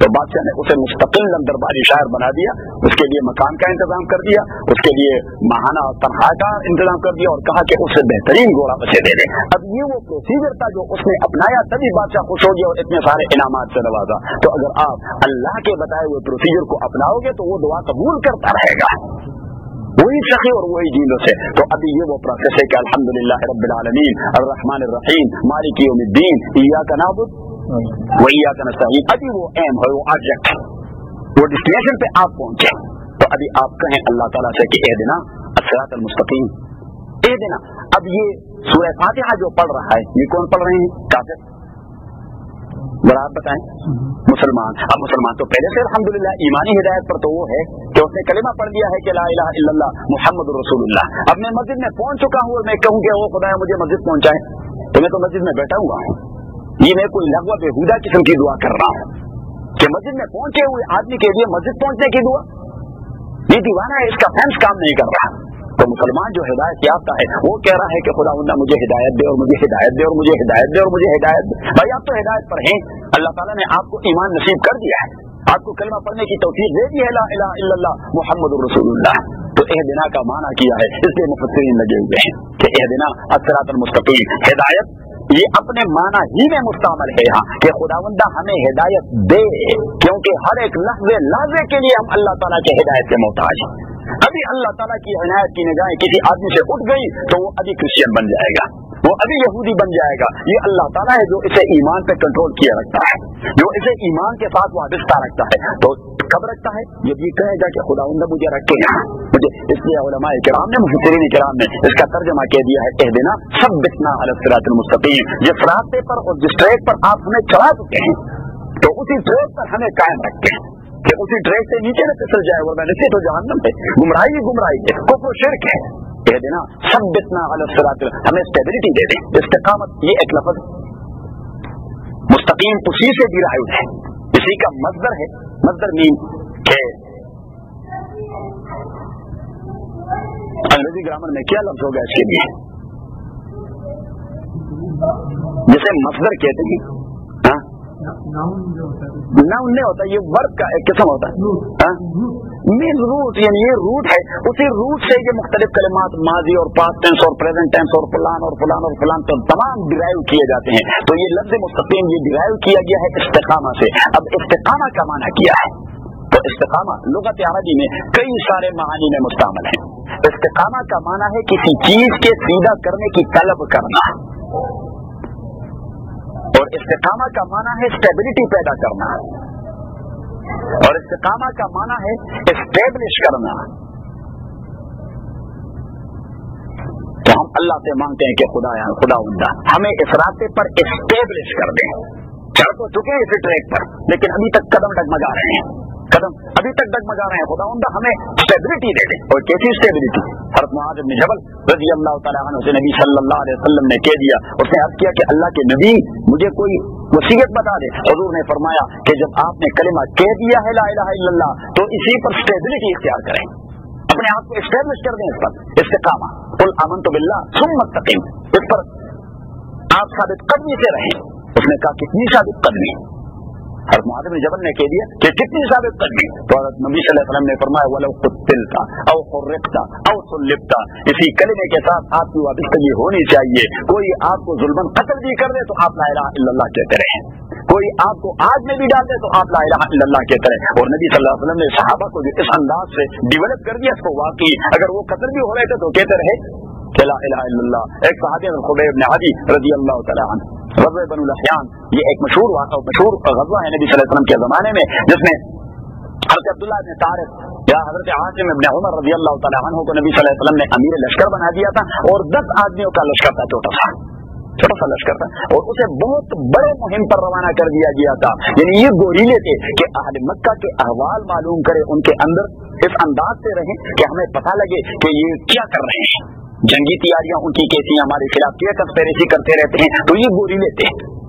تو بادشاہ نے اسے مستقل درباری شاعر بنا دیا، اس کے لیے مکان کا انتظام کر دیا، اس کے لیے ماہانہ اور تنخواہ کا انتظام کر دیا، اور کہا کہ اسے بہترین گھوڑا اسے دے دے۔ اب یہ وہ پروسیجر تھا جو اس نے اپنایا، تبھی بادشاہ خوش ہو گیا اور اتنے سارے انعامات سے نوازا۔ تو اگر آپ اللہ کے بتائے ہوئے پروسیجر کو اپناؤ گے تو وہ دعا قبول کرتا رہے گا، وہی سخی اور وہی جینوں سے۔ تو ابھی یہ وہ پروسیس ہے کہ الحمدللہ رب العالمین الرحمن الرحیم مالک یوم الدین ایاک نعبد و ایاک نستعین۔ ابھی وہ ایم ہے، وہ آبجیکٹ ہے، وہ ڈیسٹینیشن پہ آپ پہنچے۔ تو ابھی آپ کہیں اللہ تعالیٰ سے کہ اہدنا الصراط المستقیم، اہدنا۔ اب یہ سورہ فاتحہ جو پڑھ رہا ہے یہ کون پڑھ رہے ہیں؟ کافر، ذرا آپ بتائیں۔ مسلمان، اب مسلمان تو پہلے سے الحمدللہ ایمانی ہدایت پر تو وہ ہے کہ اس نے کلمہ پڑھ دیا ہے کہ لا الہ الا اللہ محمد رسول اللہ۔ اب میں مسجد میں پہنچ چکا ہوں اور میں کہوں کہ وہ خدایا مجھے مسجد پہنچائے، تو میں تو مسجد میں بیٹھا ہوا ہوں، یہ میں کوئی لغو بےہودہ قسم کی دعا کر رہا ہوں کہ مسجد میں پہنچے ہوئے آدمی کے لیے مسجد پہنچنے کی دعا، یہ دیوانہ ہے، اس کا سینس کام نہیں کر رہا۔ تو مسلمان جو ہدایت یافتہ ہے وہ کہہ رہا ہے کہ خدا بندہ مجھے ہدایت دے اور مجھے ہدایت دے اور مجھے ہدایت دے اور مجھے ہدایت دے۔ بھائی آپ تو ہدایت پر ہیں، اللہ تعالیٰ نے آپ کو ایمان نصیب کر دیا ہے، آپ کو کلمہ پڑھنے کی توفیق دے دی ہے، لا الہ الا اللہ محمد رسول اللہ۔ تو اہدنا کا معنی کیا ہے، اس لیے مفسرین لگے ہوئے ہیں کہ اہدنا الصراط المستقیم، ہدایت یہ اپنے معنی ہی میں مستعمل ہے یہاں کہ خداوندہ ہمیں ہدایت دے، کیونکہ ہر ایک لحظے کے لیے ہم اللہ تعالیٰ کے ہدایت کے محتاج ہیں۔ ابھی اللہ تعالیٰ کی عنایت کی نگاہیں کسی آدمی سے اٹھ گئی تو وہ ابھی کرسچین بن جائے گا، وہ ابھی یہودی بن جائے گا۔ یہ اللہ تعالیٰ ہے جو اسے ایمان پہ کنٹرول کیا رکھتا ہے، جو اسے ایمان کے ساتھ وابستہ رکھتا ہے۔ تو کب رکھتا ہے؟ جب یہ کہے گا کہ خداوندہ مجھے رکھے یہاں مجھے۔ اس لیے علماء کرام نے، مفسرین کرام نے اس کا ترجمہ کہہ دیا ہے اہدنا ثبتنا علی الصراط المستقیم، جس راستے پر اور جس ٹریک پر آپ ہمیں چلا چکے ہیں تو اسی ٹریک پر ہمیں قائم رکھتے ہیں کہ اسی ٹریک سے نیچے نہ پھسل جائے، ورنہ نیچے تو جہنم ہے، گمراہی ہے، کفر و شرک ہے۔ اہدنا ثبتنا علی الصراط، ہمیں اسٹیبلٹی دے دیں، استقامت یہ ایک لفظ مستقیم اسی سے ڈیرائیوڈ ہے، اسی کا مصدر ہے، مصدر مین کہ انگریزی گرامر میں کیا لفظ ہوگا اس کے لیے، جسے مصدر کہتے ہیں، ناؤن نہیں ہوتا، یہ ورب کا ایک قسم ہوتا ہے، مین روٹ، یعنی یہ روٹ ہے، اسی روٹ سے یہ مختلف کلمات ماضی اور پاسٹ ٹینس اور پریزنٹ ٹینس اور فلان اور فلان اور فلان تو تمام ڈرائیو کیے جاتے ہیں۔ تو یہ لفظ مستقیم یہ ڈرائیو کیا گیا ہے استقامہ سے۔ اب استقامہ کا معنی کیا ہے؟ تو استقامہ لغت عربی میں کئی سارے معانی میں مستعمل ہے۔ استقامہ کا معنی ہے کسی چیز کے سیدھا کرنے کی طلب کرنا، اور استقامہ کا معنی ہے اسٹیبلٹی پیدا کرنا، اور استقامہ کا معنی ہے اسٹیبلش کرنا۔ تو ہم اللہ سے مانگتے ہیں کہ خداوندہ ہمیں اس راستے پر اسٹیبلش کر دیں۔ چڑھ تو چکے اس ٹریک پر لیکن ابھی تک قدم ڈگمگا رہے ہیں، خداوندہ ہمیں اسٹیبلٹی دے دیں۔ اور کیسی اسٹیبلٹی؟ حضرت معاذ بن جبل رضی اللہ تعالیٰ عنہ سے نبی صلی اللہ علیہ وسلم نے کہہ دیا، اس نے عرض کیا کہ اللہ کے نبی مجھے کوئی وصیت بتا دے۔ حضور نے فرمایا کہ جب آپ نے کلمہ کہہ دیا ہے لا الہ الا اللہ تو اسی پر اسٹیبلٹی اختیار کریں، اپنے آپ کو اسٹیبلش کر دیں، اس پر استقامہ، قل آمنت باللہ ثم استقم، اس پر آپ ثابت قدمی سے رہیں۔ اس نے کہا کتنی ثابت قدمی؟ حضرت معاذ بن جبل نے کہہ دیا کہ کتنی ثابت قدمی؟ تو حضرت نبی صلی اللہ علیہ وسلم نے فرمایا وَلَوْ قُتِّلْتَ أَوْ حُرِّقْتَ أَوْ صُلِّبْتَ، اسی کلمے کے ساتھ آپ کی وابستگی ہونی چاہیے۔ کوئی آپ کو ظلماً قتل بھی کر دے تو آپ لا الہ الا اللہ کہتے رہیں، کوئی آپ کو آگ میں بھی ڈال دے تو آپ لا الہ الا اللہ کہتے رہیں۔ اور نبی صلی اللہ علیہ وسلم نے صحابہ کو جو اس انداز سے ڈیولپ کر دیا اس کو واقعی اگر وہ قتل بھی ہو رہے تھے تو کہتے رہے کہ لا الہ الا اللہ۔ ایک صحابی خبیب بن عدی رضی اللہ تعالیٰ عنہ، غزوہ بنو الاحیان، یہ ایک مشہور واقعہ مشہور غزوہ ہے نبی صلی اللہ علیہ وسلم کے زمانے میں، جس میں حضرت عبداللہ بن طارق یا حضرت عاصم بن عمر رضی اللہ تعالیٰ عنہ کو نبی صلی اللہ علیہ وسلم نے امیر لشکر بنا دیا تھا، اور 10 آدمیوں کا لشکر تھا، چھوٹا سا لشکر تھا، اور اسے بہت بڑے مہم پر روانہ کر دیا گیا تھا۔ یعنی یہ گوریلے تھے کہ اہل مکہ کے احوال معلوم کرے، ان کے اندر اس انداز سے رہیں کہ ہمیں پتہ لگے کہ یہ کیا کر رہے ہیں، جنگی تیاریاں ان کی کیسی، ہمارے خلاف کیا کنسپیریسی کرتے رہتے ہیں۔ تو یہ گوریلے تھے۔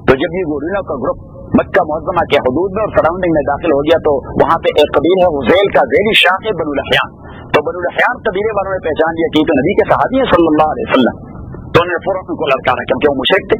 تو جب یہ گوریلوں کا گروپ مکہ معظمہ کے حدود میں اور سراؤنڈنگ میں داخل ہو گیا تو وہاں پہ ایک قبیل ہے حذیل کا، ذیلی شاخ ہے بنو الاحیان۔ تو بنو الاحیان قبیلے والوں نے پہچان لیا کہ یہ تو نبی کے صحابی ہیں صلی اللہ علیہ وسلم، تو انہوں نے فوراً ان کو للکارا، کیونکہ وہ مشرک تھے،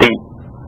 3।